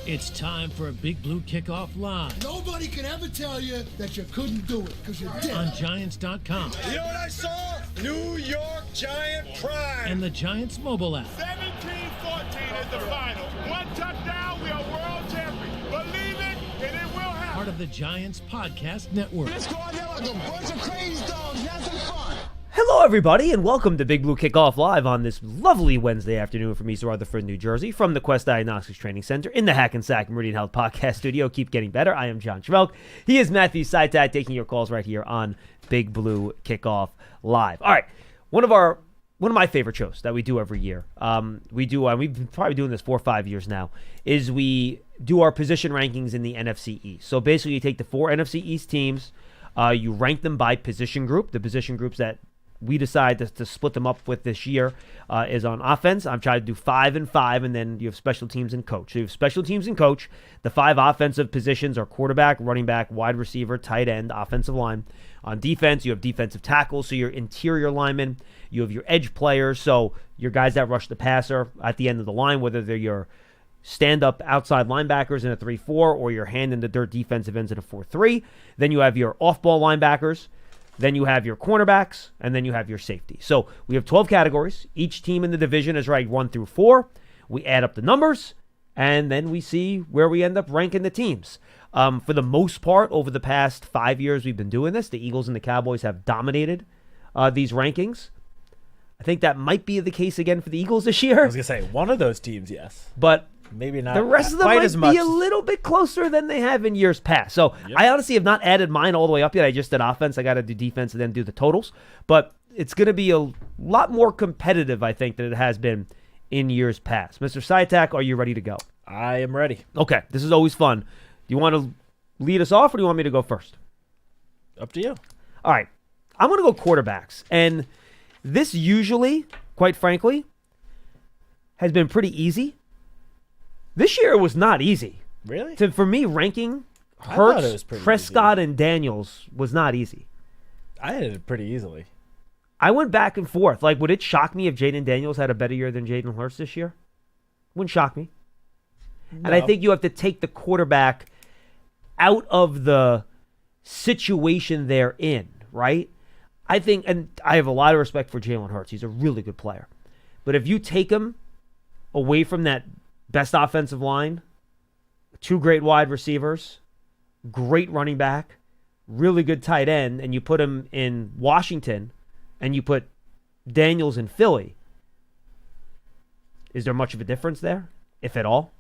It's time for a Big Blue Kickoff Live. Nobody can ever tell you that you couldn't do it, because you did. On Giants.com. You know what I saw? New York Giant pride. And the Giants mobile app. 17-14 is the final. One touchdown, we are world champions. Believe it, and it will happen. Part of the Giants Podcast Network. Let's go out there like a bunch of crazy dogs. Have some fun. Hello, everybody, and welcome to Big Blue Kickoff Live on this lovely Wednesday afternoon from East Rutherford, New Jersey, from the Quest Diagnostics Training Center in the Hackensack Meridian Health Podcast Studio. Keep getting better. I am John Schmeelk. He is Matthew Citak, taking your calls right here on Big Blue Kickoff Live. All right, one of my favorite shows that we do every year. We've been probably doing this 4 or 5 years now. Is we do our position rankings in the NFC East. So basically, you take the 4 NFC East teams, you rank them by position group. The position groups that we decide to split them up with this year is on offense. I'm trying to do 5 and 5, and then you have special teams and coach. So you have special teams and coach. The 5 offensive positions are quarterback, running back, wide receiver, tight end, offensive line. On defense, you have defensive tackles, so your interior linemen. You have your edge players, so your guys that rush the passer at the end of the line, whether they're your stand-up outside linebackers in a 3-4 or your hand-in-the-dirt defensive ends in a 4-3. Then you have your off-ball linebackers. Then you have your cornerbacks, and then you have your safety. So we have 12 categories. Each team in the division is ranked 1 through 4. We add up the numbers, and then we see where we end up ranking the teams. For the most part, over the past 5 years we've been doing this, the Eagles and the Cowboys have dominated these rankings. I think that might be the case again for the Eagles this year. I was going to say, one of those teams, yes. But maybe not. The rest of them might be a little bit closer than they have in years past. So I honestly have not added mine all the way up yet. I just did offense. I got to do defense and then do the totals. But it's going to be a lot more competitive, I think, than it has been in years past. Mr. Citak, are you ready to go? I am ready. Okay. This is always fun. Do you want to lead us off or do you want me to go first? Up to you. All right. I'm going to go quarterbacks. And this usually, quite frankly, has been pretty easy. This year it was not easy. Really? For me, ranking Hurts, Prescott, and Daniels was not easy. I did it pretty easily. I went back and forth. Like, would it shock me if Jaden Daniels had a better year than Jalen Hurts this year? Wouldn't shock me. No. And I think you have to take the quarterback out of the situation they're in, right? I think, and I have a lot of respect for Jalen Hurts. He's a really good player. But if you take him away from that best offensive line, 2 great wide receivers, great running back, really good tight end, and you put him in Washington and you put Daniels in Philly, is there much of a difference there, if at all?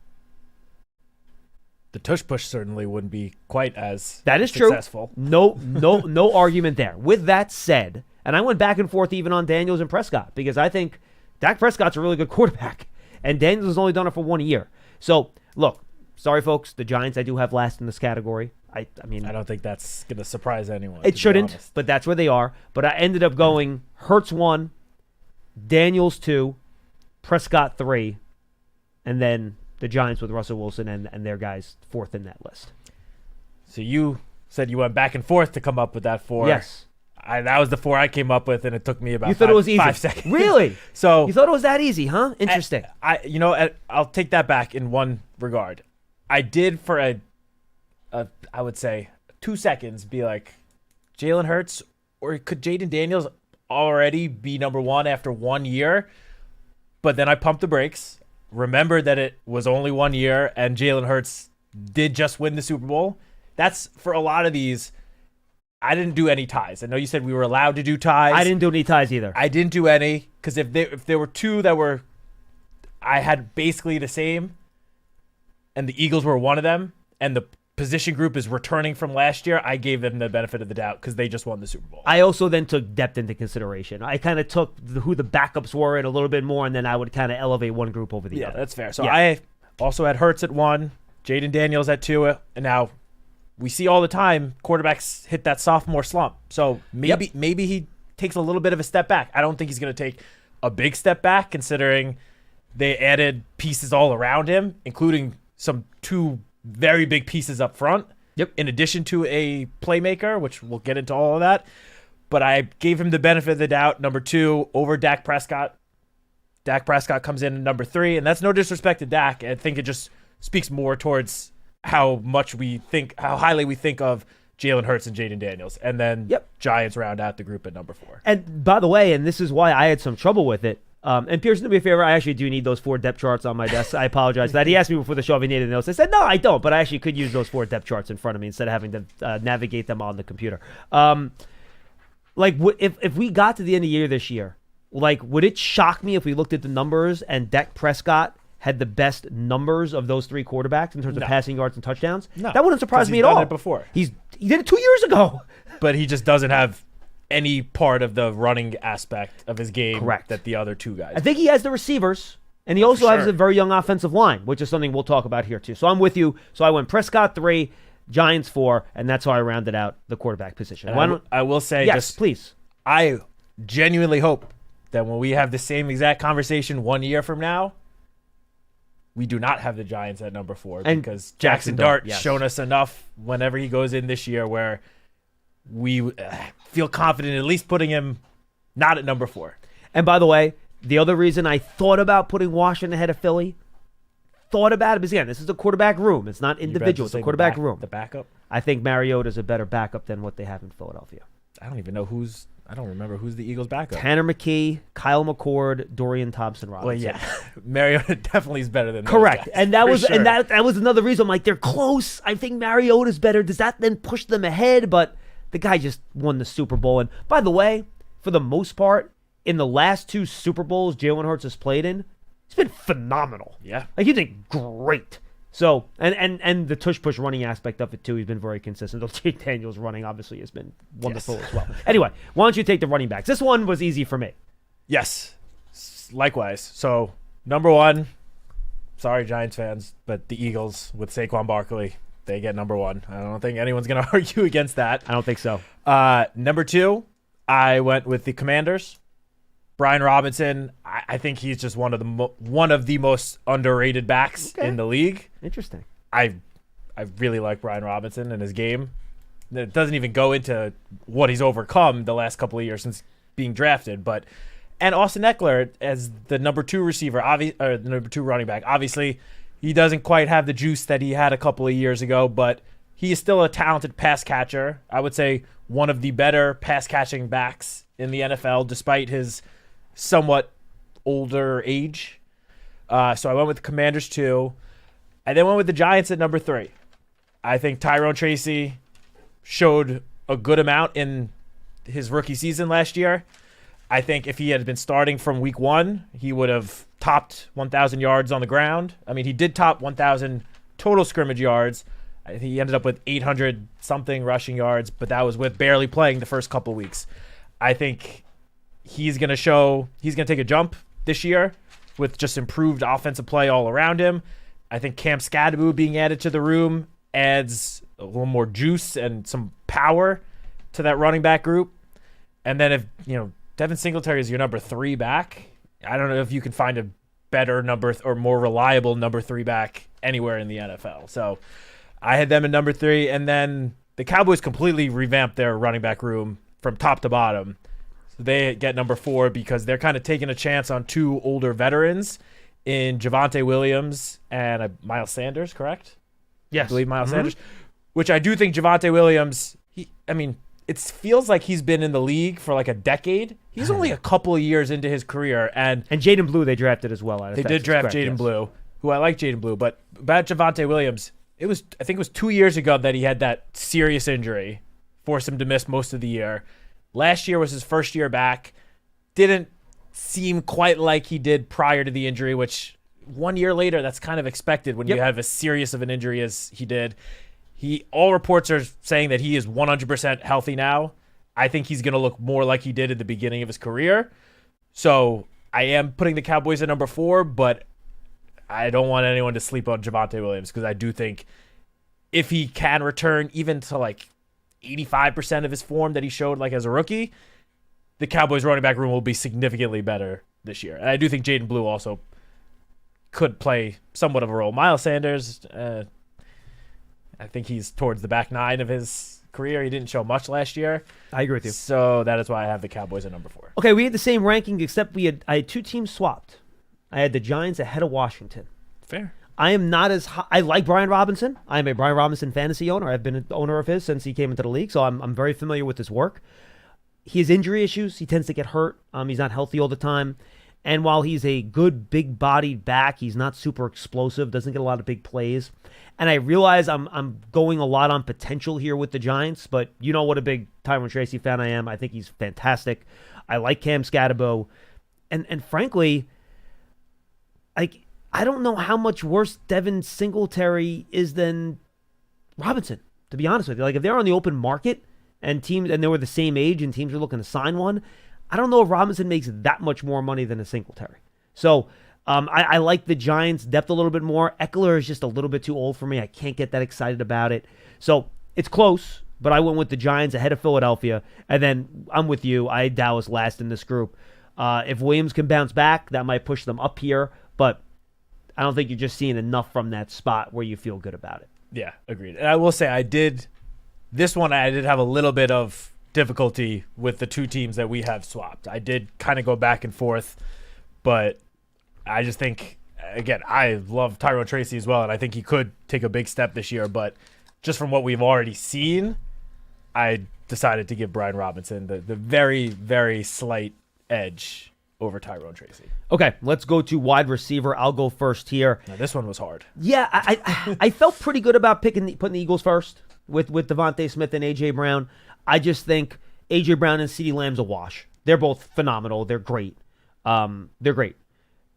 The tush push certainly wouldn't be quite as that is successful. True. No argument there. With that said, and I went back and forth even on Daniels and Prescott because I think Dak Prescott's a really good quarterback. And Daniels has only done it for 1 year. So, look, sorry, folks. The Giants I do have last in this category. I mean, I don't think that's going to surprise anyone. It shouldn't, but that's where they are. But I ended up going Hurts 1, Daniels 2, Prescott 3, and then the Giants with Russell Wilson and their guys 4th in that list. So you said you went back and forth to come up with that 4. Yes. That was the 4 I came up with, and it took me about you thought it was easy. 5 seconds. Really? So you thought it was that easy, huh? Interesting. I'll take that back in one regard. I did for I would say 2 seconds be like, Jalen Hurts, or could Jaden Daniels already be number 1 after 1 year? But then I pumped the brakes, remembered that it was only 1 year, and Jalen Hurts did just win the Super Bowl. That's for a lot of these. I didn't do any ties. I know you said we were allowed to do ties. I didn't do any ties either. I didn't do any because if there were 2 that were, I had basically the same, and the Eagles were one of them, and the position group is returning from last year, I gave them the benefit of the doubt because they just won the Super Bowl. I also then took depth into consideration. I kind of took who the backups were and a little bit more, and then I would kind of elevate one group over the other. Yeah, that's fair. So I also had Hurts at 1, Jaden Daniels at 2, and now we see all the time quarterbacks hit that sophomore slump. So maybe he takes a little bit of a step back. I don't think he's going to take a big step back considering they added pieces all around him, including some 2 very big pieces up front. Yep. In addition to a playmaker, which we'll get into all of that. But I gave him the benefit of the doubt, number 2, over Dak Prescott. Dak Prescott comes in at number 3, and that's no disrespect to Dak. I think it just speaks more towards how highly we think of Jalen Hurts and Jaden Daniels. And then Giants round out the group at number 4. And by the way, and this is why I had some trouble with it, and Pearson, to be a favor, I actually do need those 4 depth charts on my desk. I apologize for that. He asked me before the show if he needed notes. I said, no, I don't, but I actually could use those 4 depth charts in front of me instead of having to navigate them on the computer. If we got to the end of the year this year, would it shock me if we looked at the numbers and Dak Prescott had the best numbers of those 3 quarterbacks in terms of passing yards and touchdowns? No. That wouldn't surprise me at He's all. done it before. He did it 2 years ago. But he just doesn't have any part of the running aspect of his game that the other 2 guys. I think he has the receivers, and he also has a very young offensive line, which is something we'll talk about here too. So I'm with you. So I went Prescott 3, Giants 4, and that's how I rounded out the quarterback position. I will say, yes, please. I genuinely hope that when we have the same exact conversation 1 year from now, we do not have the Giants at number 4 because Jackson Dart's shown us enough whenever he goes in this year where we feel confident at least putting him not at number 4. And by the way, the other reason I thought about putting Washington ahead of Philly, because again, this is a quarterback room. It's not individual. It's a quarterback room. The backup? I think Mariota's a better backup than what they have in Philadelphia. I don't remember who's the Eagles' backup. Tanner McKee, Kyle McCord, Dorian Thompson-Robinson. Well, yeah, Mariota definitely is better than those correct, guys, and that was sure. and that was another reason. I'm like, they're close. I think Mariota's better. Does that then push them ahead? But the guy just won the Super Bowl. And by the way, for the most part, in the last 2 Super Bowls Jalen Hurts has played in, he's been phenomenal. Yeah, he's been great. So, and the tush-push running aspect of it, too, he's been very consistent. Though Jake Daniels running, obviously, has been wonderful as well. Anyway, why don't you take the running backs? This one was easy for me. Yes, likewise. So, number 1, sorry, Giants fans, but the Eagles with Saquon Barkley, they get number 1. I don't think anyone's going to argue against that. I don't think so. Number 2, I went with the Commanders. Brian Robinson, I think he's just one of the most underrated backs in the league. Interesting. I really like Brian Robinson and his game. It doesn't even go into what he's overcome the last couple of years since being drafted. And Austin Eckler as the number 2 receiver, the number 2 running back. Obviously, he doesn't quite have the juice that he had a couple of years ago, but he is still a talented pass catcher. I would say one of the better pass catching backs in the NFL, despite his somewhat older age. So I went with the Commanders 2. I then went with the Giants at number 3. I think Tyrone Tracy showed a good amount in his rookie season last year. I think if he had been starting from week 1, he would have topped 1,000 yards on the ground. I mean, he did top 1,000 total scrimmage yards. He ended up with 800-something rushing yards, but that was with barely playing the first couple weeks. I think he's going to take a jump this year with just improved offensive play all around him. I think Cam Skadaboo being added to the room adds a little more juice and some power to that running back group. And then if, Devin Singletary is your number 3 back, I don't know if you can find a better or more reliable number 3 back anywhere in the NFL. So I had them in number 3, and then the Cowboys completely revamped their running back room from top to bottom. They get number 4 because they're kind of taking a chance on 2 older veterans in Javonte Williams and Miles Sanders, correct? Yes. I believe Miles Sanders, which I do think Javonte Williams, it feels like he's been in the league for like a decade. He's only a couple of years into his career. And Jaden Blue they drafted as well. They did draft Jaden Blue, who I like Jaden Blue. But about Javonte Williams, I think it was 2 years ago that he had that serious injury, forced him to miss most of the year. Last year was his first year back. Didn't seem quite like he did prior to the injury, which 1 year later, that's kind of expected when you have as serious of an injury as he did. All reports are saying that he is 100% healthy now. I think he's going to look more like he did at the beginning of his career. So I am putting the Cowboys at number 4, but I don't want anyone to sleep on Javonte Williams because I do think if he can return even to like 85% of his form that he showed like as a rookie, the Cowboys running back room will be significantly better this year. And I do think Jaden Blue also could play somewhat of a role. Miles Sanders, I think he's towards the back 9 of his career. He didn't show much last year. I agree with you. So that is why I have the Cowboys at number 4. Okay, we had the same ranking except I had 2 teams swapped. I had the Giants ahead of Washington. Fair. I am not as high. I like Brian Robinson. I am a Brian Robinson fantasy owner. I've been an owner of his since he came into the league, so I'm very familiar with his work. He has injury issues. He tends to get hurt. He's not healthy all the time. And while he's a good big-bodied back, he's not super explosive, doesn't get a lot of big plays. And I realize I'm going a lot on potential here with the Giants, but you know what a big Tyrone Tracy fan I am. I think he's fantastic. I like Cam Scatterbo. And frankly, like, I don't know how much worse Devin Singletary is than Robinson, to be honest with you. Like, if they're on the open market and they were the same age and teams are looking to sign one, I don't know if Robinson makes that much more money than a Singletary. So I like the Giants' depth a little bit more. Eckler is just a little bit too old for me. I can't get that excited about it. So it's close, but I went with the Giants ahead of Philadelphia. And then I'm with you. I had Dallas last in this group. If Williams can bounce back, that might push them up here. But I don't think you're just seeing enough from that spot where you feel good about it. Yeah, agreed. And I will say I did have a little bit of difficulty with the two teams that we have swapped. I did kind of go back and forth, but I just think, again, I love Tyrone Tracy as well, and I think he could take a big step this year, but just from what we've already seen, I decided to give Brian Robinson the very, very slight edge over Tyrone Tracy. Okay, let's go to wide receiver. I'll go first here. Now, this one was hard. Yeah, I felt pretty good about putting the Eagles first with Devontae Smith and A.J. Brown. I just think A.J. Brown and CeeDee Lamb's a wash. They're both phenomenal. They're great. They're great.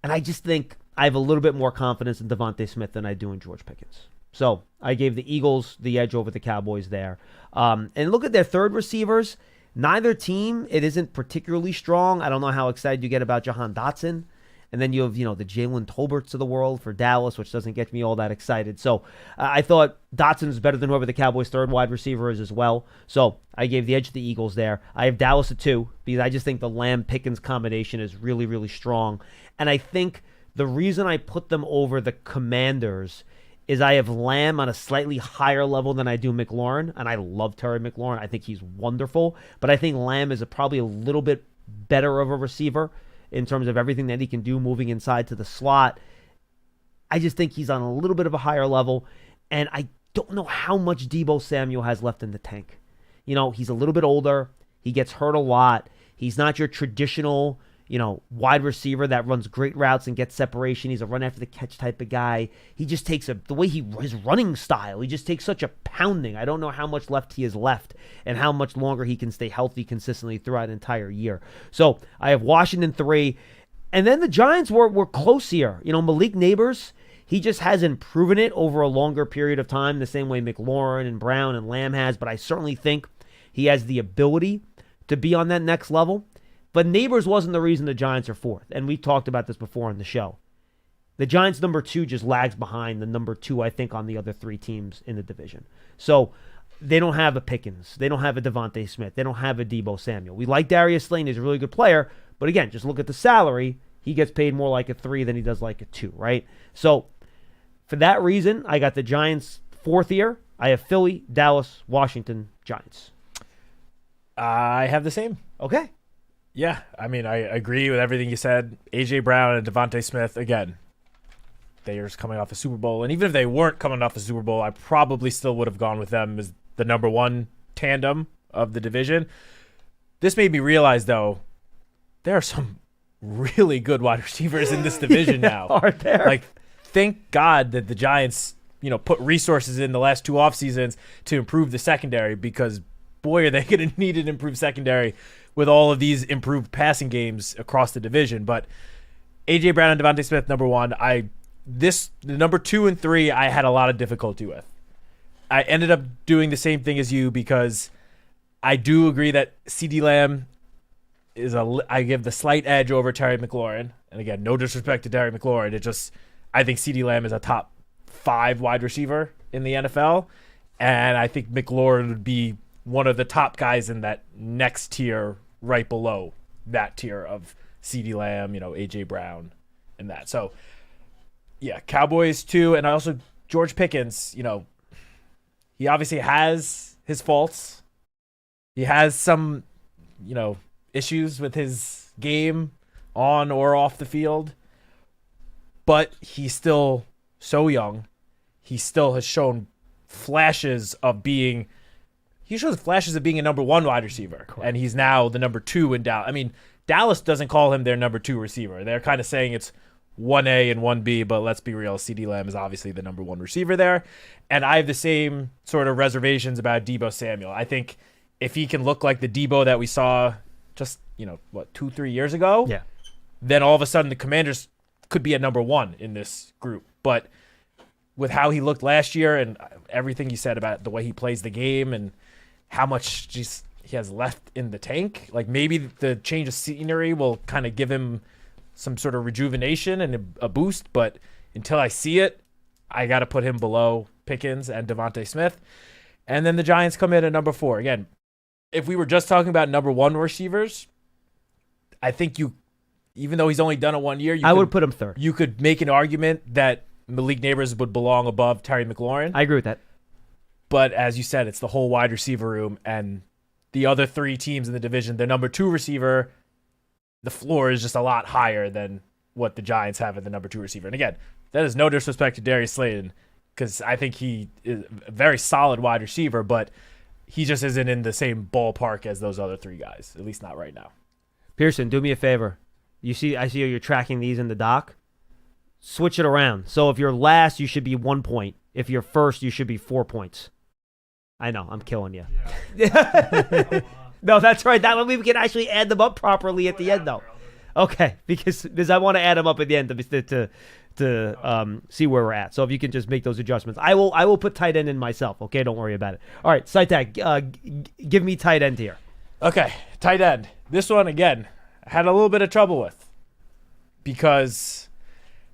And I just think I have a little bit more confidence in Devontae Smith than I do in George Pickens. So I gave the Eagles the edge over the Cowboys there. And look at their third receivers. Neither team, it isn't particularly strong. I don't know how excited you get about Jahan Dotson. And then you have, the Jalen Tolberts of the world for Dallas, which doesn't get me all that excited. So I thought Dotson is better than whoever the Cowboys' third wide receiver is as well. So I gave the edge to the Eagles there. I have Dallas at 2 because I just think the Lamb-Pickens combination is really, really strong. And I think the reason I put them over the Commanders is I have Lamb on a slightly higher level than I do McLaurin. And I love Terry McLaurin. I think he's wonderful. But I think Lamb is probably a little bit better of a receiver in terms of everything that he can do moving inside to the slot. I just think he's on a little bit of a higher level, and I don't know how much Deebo Samuel has left in the tank. He's a little bit older. He gets hurt a lot. He's not your traditional, wide receiver that runs great routes and gets separation. He's a run after the catch type of guy. He just takes the way his running style, he just takes such a pounding. I don't know how much left he has left and how much longer he can stay healthy consistently throughout an entire year. So I have Washington 3. And then the Giants were close here. Malik Neighbors, he just hasn't proven it over a longer period of time the same way McLaurin and Brown and Lamb has, but I certainly think he has the ability to be on that next level. But Neighbors wasn't the reason the Giants are 4th, and we talked about this before on the show. The Giants' number 2 just lags behind the number 2, I think, on the other 3 teams in the division. So they don't have a Pickens. They don't have a Devontae Smith. They don't have a Deebo Samuel. We like Darius Slayton. He's a really good player, but again, just look at the salary. He gets paid more like a 3 than he does like a 2, right? So for that reason, I got the Giants 4th here. I have Philly, Dallas, Washington, Giants. I have the same. Okay. Yeah, I mean, I agree with everything you said. A.J. Brown and Devontae Smith, again, they are just coming off a Super Bowl. And even if they weren't coming off a Super Bowl, I probably still would have gone with them as the number 1 tandem of the division. This made me realize, though, there are some really good wide receivers in this division now. Are there? Like, thank God that the Giants, put resources in the last 2 off seasons to improve the secondary, because, boy, are they going to need an improved secondary with all of these improved passing games across the division. But A.J. Brown and Devontae Smith, number 1. The number 2 and 3, I had a lot of difficulty with. I ended up doing the same thing as you because I do agree that CeeDee Lamb I give the slight edge over Terry McLaurin. And again, no disrespect to Terry McLaurin. I think CeeDee Lamb is a top 5 wide receiver in the NFL. And I think McLaurin would be one of the top guys in that next tier right below that tier of CeeDee Lamb, A.J. Brown, and that. So, yeah, Cowboys 2, and also George Pickens, he obviously has his faults. He has some, issues with his game on or off the field, but he's still so young. He still has shown flashes of being a number 1 wide receiver. Correct. And he's now the number 2 in Dallas. I mean, Dallas doesn't call him their number 2 receiver. They're kind of saying it's 1A and 1B, but let's be real. CeeDee Lamb is obviously the number 1 receiver there. And I have the same sort of reservations about Deebo Samuel. I think if he can look like the Deebo that we saw just, 2-3 years ago, then all of a sudden the Commanders could be at number 1 in this group. But with how he looked last year and everything you said about the way he plays the game and how much he has left in the tank, like maybe the change of scenery will kind of give him some sort of rejuvenation and a boost. But until I see it, I got to put him below Pickens and Devontae Smith. And then the Giants come in at number 4. Again, if we were just talking about number 1 receivers, I think even though he's only done it 1 year, I would put him 3rd. You could make an argument that Malik Neighbors would belong above Terry McLaurin. I agree with that. But as you said, it's the whole wide receiver room, and the other 3 teams in the division, their number 2 receiver, the floor is just a lot higher than what the Giants have at the number 2 receiver. And again, that is no disrespect to Darius Slayton, because I think he is a very solid wide receiver, but he just isn't in the same ballpark as those other 3 guys, at least not right now. Pearson, do me a favor. I see how you're tracking these in the doc. Switch it around. So if you're last, you should be 1 point. If you're first, you should be 4 points. I know, I'm killing you. Yeah. No, that's right. That way we can actually add them up properly at the end, though. Okay, because I want to add them up at the end to see where we're at. So if you can just make those adjustments, I will put tight end in myself. Okay, don't worry about it. All right, Citak, give me tight end here. Okay, tight end. This one again, I had a little bit of trouble with because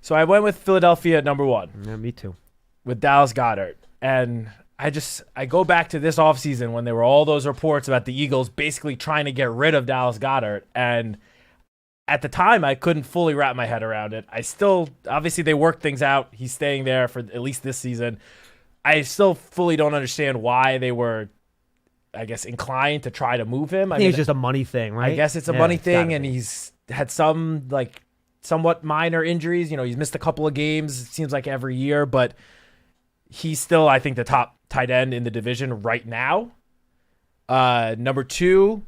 so I went with Philadelphia at number 1. Yeah, me too. With Dallas Goedert, and I go back to this offseason when there were all those reports about the Eagles basically trying to get rid of Dallas Goedert, and at the time I couldn't fully wrap my head around it. Obviously they worked things out. He's staying there for at least this season. I still fully don't understand why they were, I guess, inclined to try to move him. I think it's just a money thing, right? I guess it's a money thing, and he's had some somewhat minor injuries. He's missed a couple of games, it seems like every year, but he's still, I think, the top tight end in the division right now. Number 2,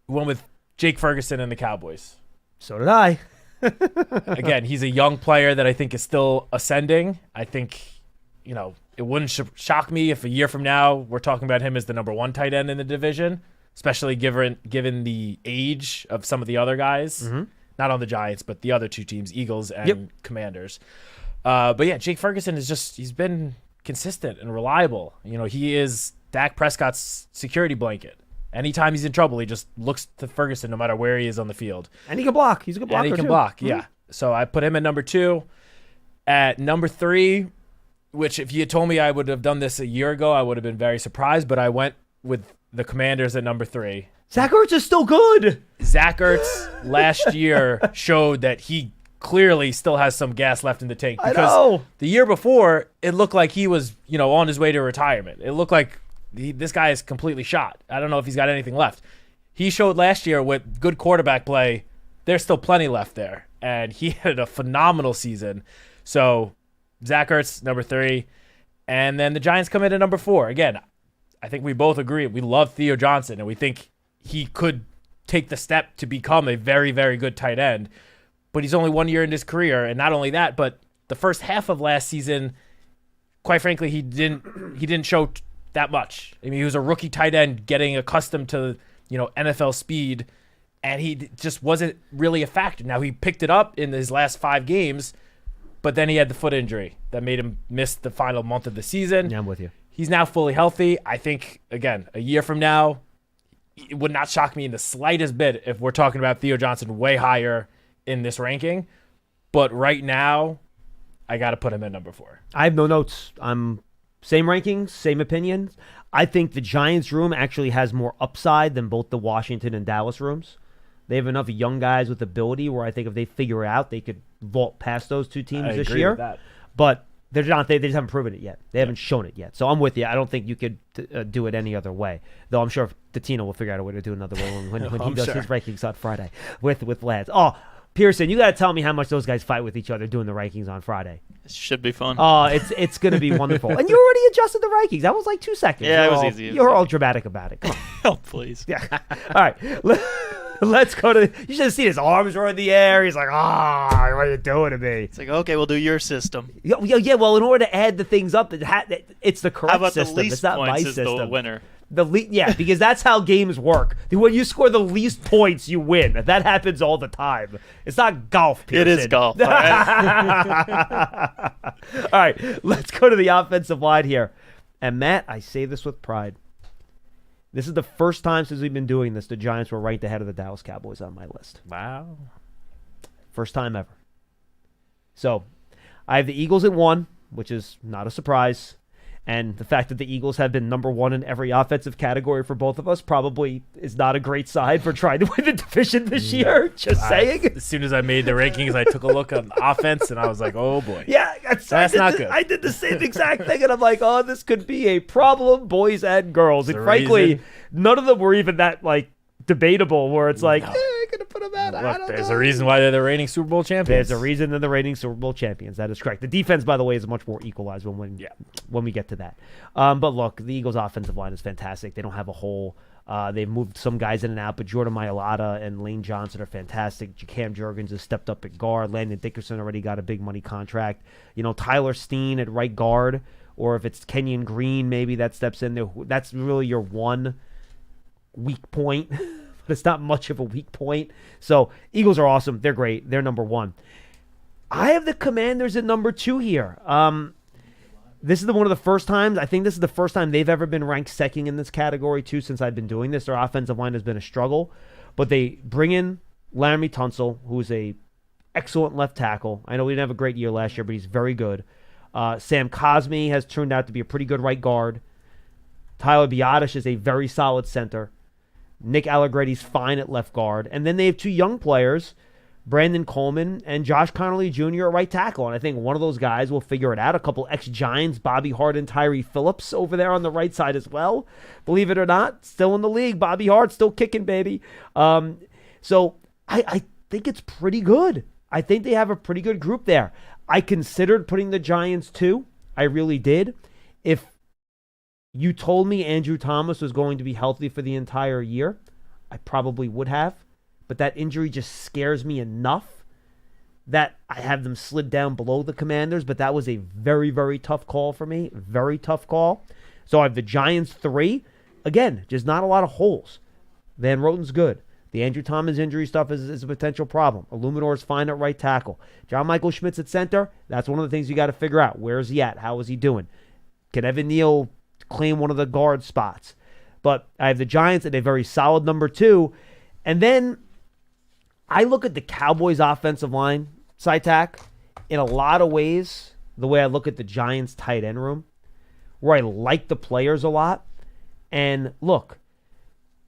went with Jake Ferguson and the Cowboys. So did I. Again, he's a young player that I think is still ascending. I think, it wouldn't shock me if a year from now we're talking about him as the number 1 tight end in the division, especially given the age of some of the other guys. Mm-hmm. Not on the Giants, but the other 2 teams, Eagles and Commanders. But yeah, Jake Ferguson he's been consistent and reliable. He is Dak Prescott's security blanket. Anytime he's in trouble, he just looks to Ferguson no matter where he is on the field. And he can block. He's a good blocker, and he can too. block, Mm-hmm. yeah. So I put him at number 2. At number 3, which if you had told me I would have done this a year ago, I would have been very surprised, but I went with the Commanders at number 3. Zach Ertz is still good. Zach Ertz last year showed that he clearly still has some gas left in the tank. Because the year before, it looked like he was, on his way to retirement. It looked like this guy is completely shot. I don't know if he's got anything left. He showed last year with good quarterback play, there's still plenty left there. And he had a phenomenal season. So Zach Ertz, number 3. And then the Giants come in at number 4. Again, I think we both agree. We love Theo Johnson, and we think he could take the step to become a very, very good tight end. But he's only 1 year in his career. And not only that, but the first half of last season, quite frankly, he didn't show that much. I mean, he was a rookie tight end getting accustomed to, NFL speed, and he just wasn't really a factor. Now, he picked it up in his last 5 games, but then he had the foot injury that made him miss the final month of the season. Yeah, I'm with you. He's now fully healthy. I think, again, a year from now, it would not shock me in the slightest bit if we're talking about Theo Johnson way higher in this ranking. But right now, I got to put him at number 4. I have no notes. Same rankings, same opinions. I think the Giants room actually has more upside than both the Washington and Dallas rooms. They have enough young guys with ability where I think if they figure it out, they could vault past those 2 teams this year. With that. But they're not. They just haven't proven it yet. They haven't shown it yet. So I'm with you. I don't think you could do it any other way. Though I'm sure Tatino will figure out a way to do another way when he does his rankings on Friday with lads. Oh, Pearson, you got to tell me how much those guys fight with each other doing the rankings on Friday. It should be fun. Oh, it's going to be wonderful. And you already adjusted the rankings. That was like 2 seconds. Yeah, it was easy. You're all dramatic about it. Come on. Oh, please. Yeah. All right. Let's go to. You should have seen his arms were in the air. He's like, what are you doing to me? It's like, okay, we'll do your system. Yeah. Well, in order to add the things up, it's the correct How about system. the least it's not my points is system. the winner? Yeah, because that's how games work. When you score the least points, you win. That happens all the time. It's not golf, Pearson. It is golf. All right. All right, let's go to the offensive line here. And Matt, I say this with pride. This is the first time since we've been doing this the Giants were ranked ahead of the Dallas Cowboys on my list. Wow. First time ever. So, I have the Eagles at 1, which is not a surprise. And the fact that the Eagles have been number 1 in every offensive category for both of us probably is not a great sign for trying to win the division this year. Just saying. As soon as I made the rankings, I took a look on offense, and I was like, oh, boy. Yeah, That's not good. I did the same exact thing, and I'm like, oh, this could be a problem, boys and girls. And frankly, none of them were even that, debatable, where it's like, I'm going to put them out. I don't There's know. a reason why they're the reigning Super Bowl champions. There's a reason they're the reigning Super Bowl champions. That is correct. The defense, by the way, is much more equalized when we get to that. But look, the Eagles' offensive line is fantastic. They don't have a hole. They've moved some guys in and out, but Jordan Mailata and Lane Johnson are fantastic. Cam Jurgens has stepped up at guard. Landon Dickerson already got a big money contract. Tyler Steen at right guard, or if it's Kenyon Green, maybe that steps in there. That's really your one weak point. But it's not much of a weak point. So Eagles are awesome. They're great. They're number 1. I have the Commanders at number 2 here. This is one of the first times. I think this is the first time they've ever been ranked second in this category too since I've been doing this. Their offensive line has been a struggle, but they bring in Laramie Tunsil, who's a excellent left tackle. I know we didn't have a great year last year, but he's very good. Sam Cosmi has turned out to be a pretty good right guard. Tyler Biotish is a very solid center. Nick Allegretti's fine at left guard. And then they have 2 young players, Brandon Coleman and Josh Connolly Jr. at right tackle. And I think one of those guys will figure it out. A couple ex-Giants, Bobby Hart and Tyree Phillips over there on the right side as well. Believe it or not, still in the league. Bobby Hart still kicking, baby. So I think it's pretty good. I think they have a pretty good group there. I considered putting the Giants 2. I really did. If you told me Andrew Thomas was going to be healthy for the entire year, I probably would have. But that injury just scares me enough that I have them slid down below the Commanders. But that was a very, very tough call for me. Very tough call. So I have the Giants 3. Again, just not a lot of holes. Van Roten's good. The Andrew Thomas injury stuff is a potential problem. Illuminor's fine at right tackle. John Michael Schmitz at center. That's one of the things you got to figure out. Where is he at? How is he doing? Can Evan Neal claim one of the guard spots? But I have the Giants at a very solid number 2. And then I look at the Cowboys offensive line, Citak, in a lot of ways, the way I look at the Giants tight end room, where I like the players a lot. And look,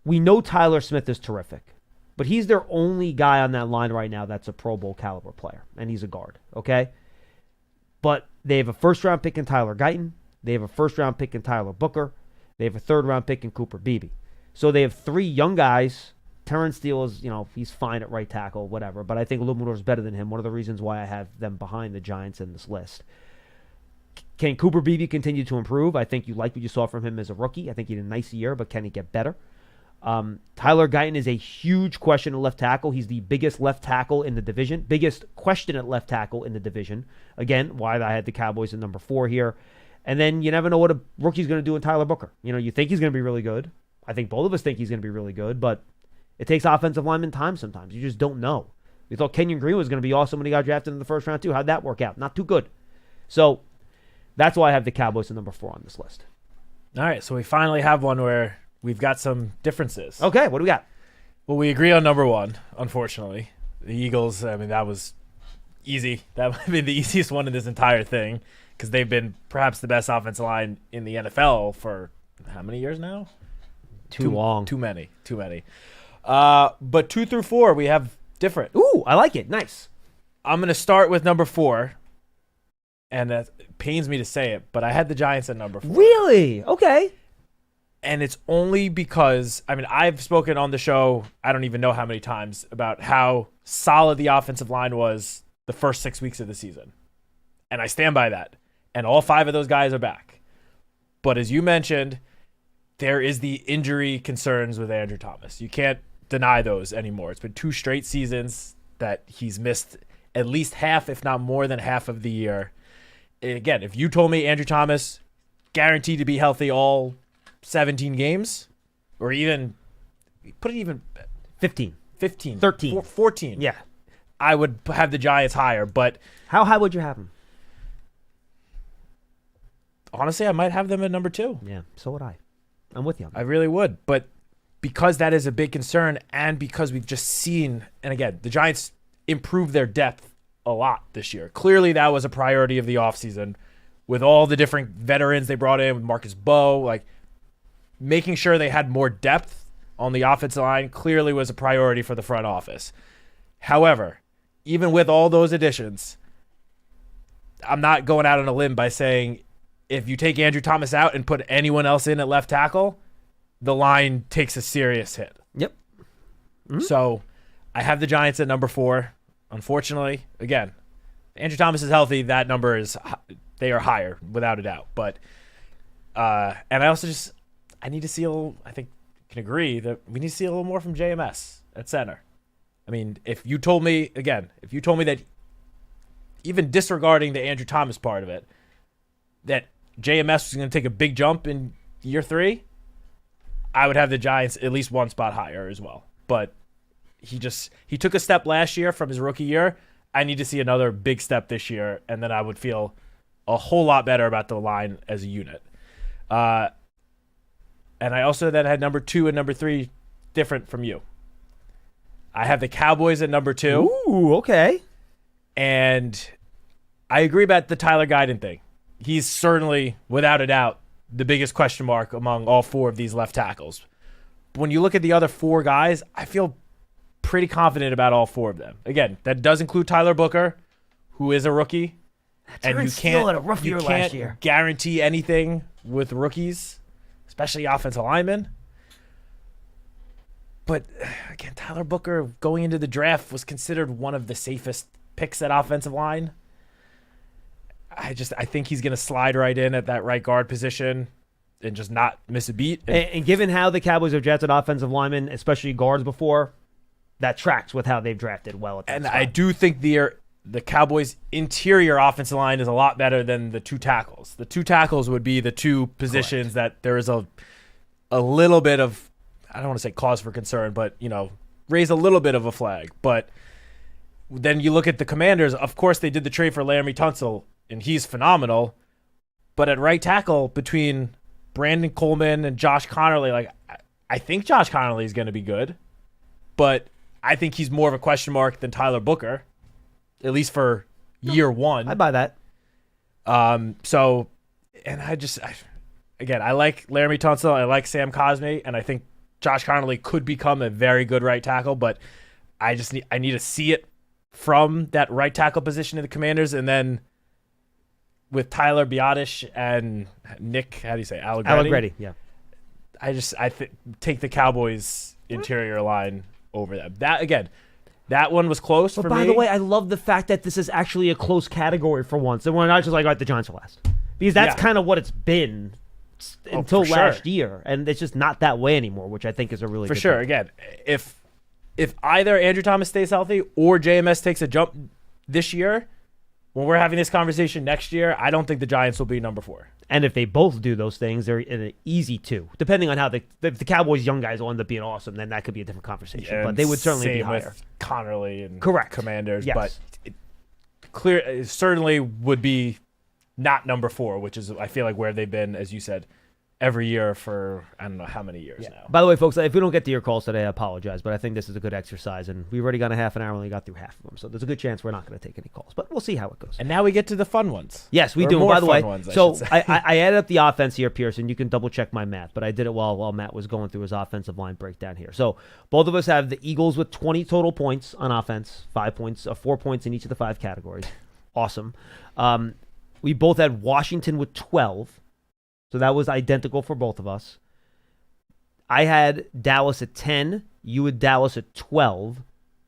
we know Tyler Smith is terrific, but he's their only guy on that line right now that's a Pro Bowl caliber player, and he's a guard, okay? But they have a first-round pick in Tyler Guyton. They have a first-round pick in Tyler Booker. They have a third-round pick in Cooper Beebe. So they have 3 young guys. Terrence Steele is, he's fine at right tackle, whatever. But I think Illuminor is better than him. One of the reasons why I have them behind the Giants in this list. Can Cooper Beebe continue to improve? I think you like what you saw from him as a rookie. I think he had a nice year, but can he get better? Tyler Guyton is a huge question at left tackle. He's the biggest left tackle in the division. Biggest question at left tackle in the division. Again, why I had the Cowboys at number 4 here. And then you never know what a rookie's going to do in Tyler Booker. You think he's going to be really good. I think both of us think he's going to be really good, but it takes offensive lineman time sometimes. You just don't know. We thought Kenyon Green was going to be awesome when he got drafted in the first round too. How'd that work out? Not too good. So that's why I have the Cowboys at number 4 on this list. All right, so we finally have one where we've got some differences. Okay, what do we got? Well, we agree on number 1, unfortunately. The Eagles, that was easy. That might be the easiest one in this entire thing because they've been perhaps the best offensive line in the NFL for how many years now? Too long. Too many. But 2 through 4, we have different. Ooh, I like it. Nice. I'm going to start with number 4, and it pains me to say it, but I had the Giants at number 4. Really? Okay. And it's only because, I mean, I've spoken on the show, I don't even know how many times, about how solid the offensive line was the first 6 weeks of the season. And I stand by that. And all 5 of those guys are back. But as you mentioned, there is the injury concerns with Andrew Thomas. You can't deny those anymore. It's been 2 straight seasons that he's missed at least half, if not more than half of the year. Again, if you told me Andrew Thomas guaranteed to be healthy all 17 games, or even put it even 15, 13, 14. Yeah. I would have the Giants higher, but How high would you have him? honestly, I might have them at number 2. Yeah, so would I. I'm with you on that. I really would, but because that is a big concern, and because we've just seen, and again, the Giants improved their depth a lot this year. Clearly, that was a priority of the offseason with all the different veterans they brought in, with Marcus Bowe, like making sure they had more depth on the offensive line clearly was a priority for the front office. However, even with all those additions, I'm not going out on a limb by saying if you take Andrew Thomas out and put anyone else in at left tackle, the line takes a serious hit. Yep. So I have the Giants at number 4. Unfortunately, again, Andrew Thomas is healthy. That number is, they are higher without a doubt. But, and I also just, I need to see a little, I think you can agree that we need to see a little more from JMS at center. I mean, if you told me that even disregarding the Andrew Thomas part of it, that JMS was going to take a big jump in year 3, I would have the Giants at least one spot higher as well. But he took a step last year from his rookie year. I need to see another big step this year, and then I would feel a whole lot better about the line as a unit. And I also then had number 2 and number 3 different from you. I have the Cowboys at number 2. Ooh, okay. And I agree about the Tyler Guyton thing. He's certainly, without a doubt, the biggest question mark among all 4 of these left tackles. But when you look at the other 4 guys, I feel pretty confident about all 4 of them. Again, that does include Tyler Booker, who is a rookie. And you can't guarantee anything with rookies, especially offensive linemen. But again, Tyler Booker going into the draft was considered one of the safest picks at offensive line. I think he's going to slide right in at that right guard position and just not miss a beat. And given how the Cowboys have drafted offensive linemen, especially guards before, that tracks with how they've drafted well at that spot. I do think the Cowboys' interior offensive line is a lot better than the 2 tackles. The 2 tackles would be the 2 positions that there is a little bit of, I don't want to say cause for concern, but, raise a little bit of a flag. But then you look at the Commanders, of course they did the trade for Laramie Tunsil, and he's phenomenal. But at right tackle, between Brandon Coleman and Josh Connerly, I think Josh Connerly is going to be good. But I think he's more of a question mark than Tyler Booker, at least for year 1. I buy that. So, and I like Laramie Tunsil. I like Sam Cosme, and I think Josh Connerly could become a very good right tackle, but I need to see it from that right tackle position in the Commanders, and then with Tyler Biotish and Nick, how do you say, Allegretti? Yeah. Take the Cowboys interior line over them. That one was close for me. But by the way, I love the fact that this is actually a close category for once. And we're not just like, all right, the Giants are last. Because that's kind of what it's been until last year. And it's just not that way anymore, which I think is a really good thing. Again, if either Andrew Thomas stays healthy or JMS takes a jump this year, when we're having this conversation next year, I don't think the Giants will be number 4. And if they both do those things, they're in an easy 2. Depending on how if the Cowboys' young guys will end up being awesome, then that could be a different conversation. But they would certainly be higher. With Connerly and Correct. Commanders. Yes. But it certainly would be not number 4, which is, I feel like, where they've been, as you said, every year for I don't know how many years now. By the way, folks, if we don't get to your calls today, I apologize, but I think this is a good exercise, and we've already gone a half an hour and only got through half of them, so there's a good chance we're not going to take any calls, but we'll see how it goes. And now we get to the fun ones. Yes, we or do. More by the fun way, ones, so I added up the offense here, Pearson. You can double check my math, but I did it while Matt was going through his offensive line breakdown here. So both of us have the Eagles with 20 total points on offense, 4 points in each of the 5 categories. Awesome. We both had Washington with 12. So that was identical for both of us. I had Dallas at 10. You had Dallas at 12.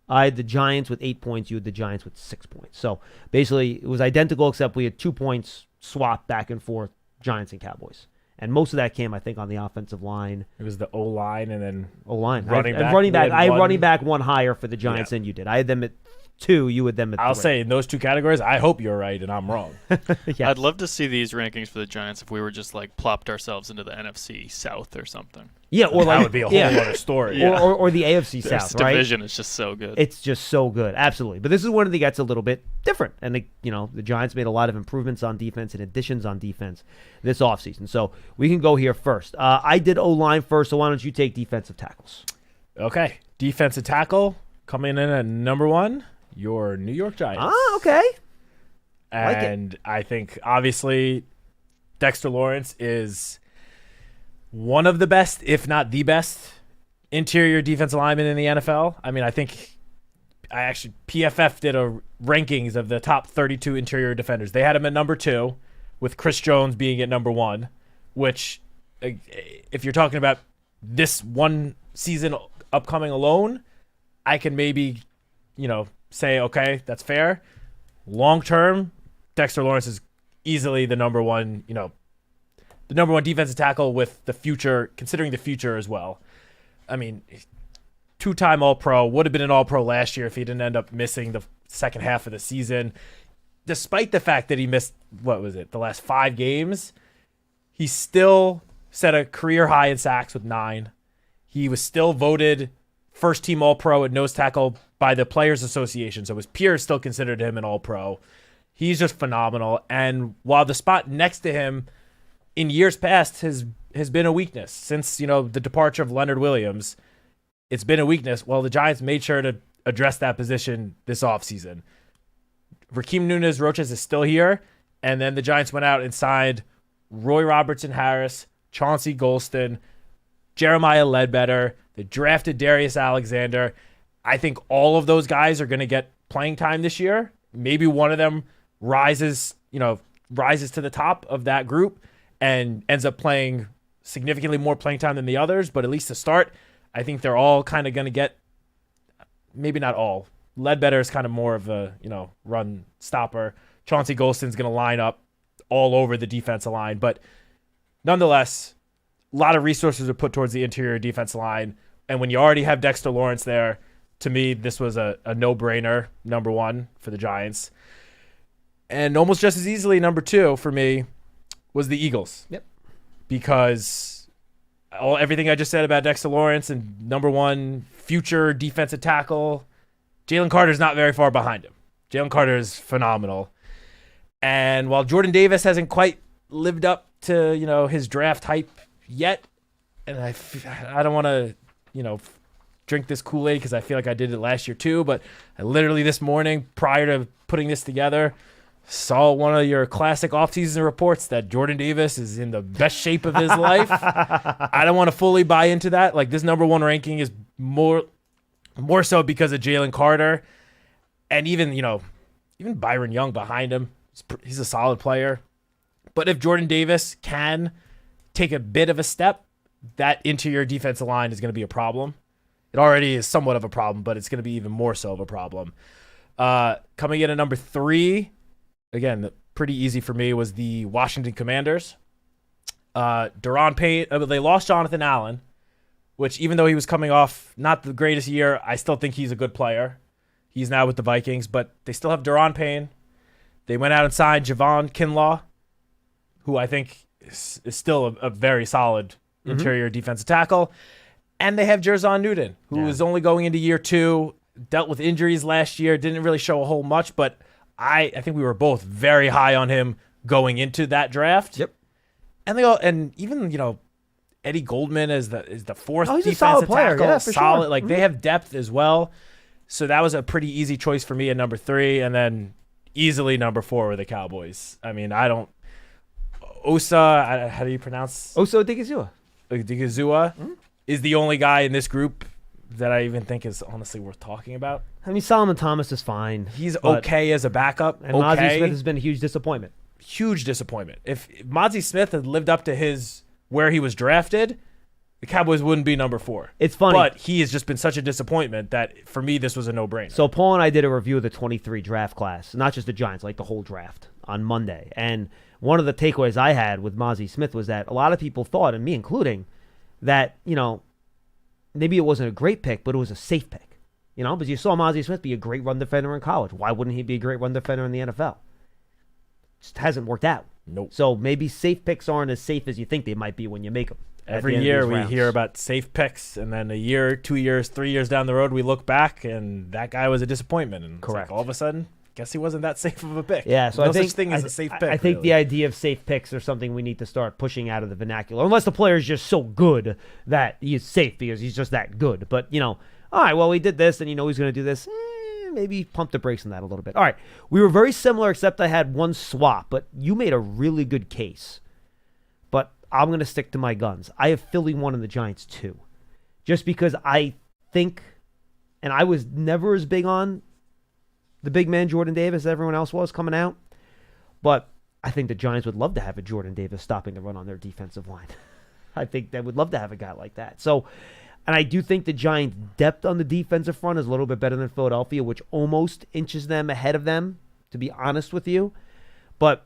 I had the Giants with 8 points. You had the Giants with 6 points. So basically, it was identical, except we had 2 points swapped back and forth, Giants and Cowboys. And most of that came, I think, on the offensive line. It was the O-line and then O-line. running back. I had running back one higher for the Giants than you did. I had them at 2. You had them at 3. I'll say in those two categories, I hope you're right and I'm wrong. Yeah. I'd love to see these rankings for the Giants if we were just like plopped ourselves into the NFC South or something. Yeah, or That would be a whole other story. Yeah. Or the AFC This South, right? division is just so good. It's just so good, absolutely. But this is one that gets a little bit different. And, the Giants made a lot of improvements on defense and additions on defense this offseason. So we can go here first. I did O-line first, so why don't you take defensive tackles? Okay. Defensive tackle coming in at number 1, your New York Giants. Okay. And I think, obviously, Dexter Lawrence is one of the best, if not the best, interior defensive lineman in the NFL. I mean, I think PFF did a rankings of the top 32 interior defenders. They had him at number 2, with Chris Jones being at number 1, which, if you're talking about this one season upcoming alone, I can maybe, say, okay, that's fair. Long term, Dexter Lawrence is easily the number 1, the number 1 defensive tackle with the future, considering the future as well. I mean, 2-time All-Pro, would have been an All-Pro last year if he didn't end up missing the second half of the season. Despite the fact that he missed, the last 5 games, he still set a career high in sacks with 9. He was still voted first-team All-Pro at nose tackle by the Players Association, so his peers still considered him an All-Pro. He's just phenomenal, and while the spot next to him in years past has been a weakness since, the departure of Leonard Williams, it's been a weakness. Well, the Giants made sure to address that position this offseason. Rakeem Nunez-Roches is still here, and then the Giants went out and signed Roy Robertson-Harris, Chauncey Golston, Jeremiah Ledbetter. They drafted Darius Alexander. I think all of those guys are going to get playing time this year. Maybe one of them rises to the top of that group and ends up playing significantly more playing time than the others, but at least to start, I think they're all kind of going to get, maybe not all. Ledbetter is kind of more of a, run stopper. Chauncey Golston's going to line up all over the defensive line, but nonetheless, a lot of resources are put towards the interior defensive line, and when you already have Dexter Lawrence there, to me, this was a no-brainer, number 1 for the Giants. And almost just as easily, number 2 for me was the Eagles. Yep. Because everything I just said about Dexter Lawrence and number 1 future defensive tackle, Jalen Carter's not very far behind him. Jalen Carter is phenomenal. And while Jordan Davis hasn't quite lived up to, his draft hype yet, and I don't want to, drink this Kool-Aid because I feel like I did it last year too, but I literally this morning, prior to putting this together, saw one of your classic offseason reports that Jordan Davis is in the best shape of his life. I don't want to fully buy into that. Like, this number 1 ranking is more so because of Jalen Carter, and even Byron Young behind him. He's a solid player. But if Jordan Davis can take a bit of a step, that interior defensive line is going to be a problem. It already is somewhat of a problem, but it's going to be even more so of a problem. Coming in at number 3, again, pretty easy for me, was the Washington Commanders. Daron Payne, they lost Jonathan Allen, which even though he was coming off not the greatest year, I still think he's a good player. He's now with the Vikings, but they still have Daron Payne. They went out and signed Javon Kinlaw, who I think is still a very solid interior defensive tackle. And they have Jerzon Newton, who is only going into year 2, dealt with injuries last year, didn't really show a whole much, but I think we were both very high on him going into that draft. Yep. And even Eddie Goldman is the 4th defensive solid player. tackle, Yeah, for solid. Sure. Like, they have depth as well. So that was a pretty easy choice for me at number 3, and then easily number 4 were the Cowboys. I mean, Osa, how do you pronounce? Osa Odigizua. Odigizua is the only guy in this group that I even think is honestly worth talking about. I mean, Solomon Thomas is fine. He's okay as a backup. And Mozzie Smith has been a huge disappointment. Huge disappointment. If Mozzie Smith had lived up to where he was drafted, the Cowboys wouldn't be number 4. It's funny. But he has just been such a disappointment that for me, this was a no-brainer. So Paul and I did a review of the 23 draft class, not just the Giants, like the whole draft on Monday. And one of the takeaways I had with Mozzie Smith was that a lot of people thought, and me including, that, maybe it wasn't a great pick, but it was a safe pick. But you saw Mozzie Smith be a great run defender in college. Why wouldn't he be a great run defender in the NFL? Just hasn't worked out. Nope. So maybe safe picks aren't as safe as you think they might be when you make them. Every year we hear about safe picks, and then a year, 2 years, 3 years down the road, we look back, and that guy was a disappointment. And it's Correct. like all of a sudden, guess he wasn't that safe of a pick. Yeah, so no I think such thing as a safe pick. I think really. the idea of safe picks are something we need to start pushing out of the vernacular, unless the player is just so good that he's safe because he's just that good. But all right, well, we did this, and he's going to do this. Maybe pump the brakes on that a little bit. All right, we were very similar, except I had one swap, but you made a really good case. But I'm going to stick to my guns. I have Philly 1 and the Giants 2. Just because I think, and I was never as big on the big man Jordan Davis as everyone else was coming out, but I think the Giants would love to have a Jordan Davis stopping the run on their defensive line. I think they would love to have a guy like that. So, and I do think the Giants' depth on the defensive front is a little bit better than Philadelphia, which almost inches them ahead of them, to be honest with you. But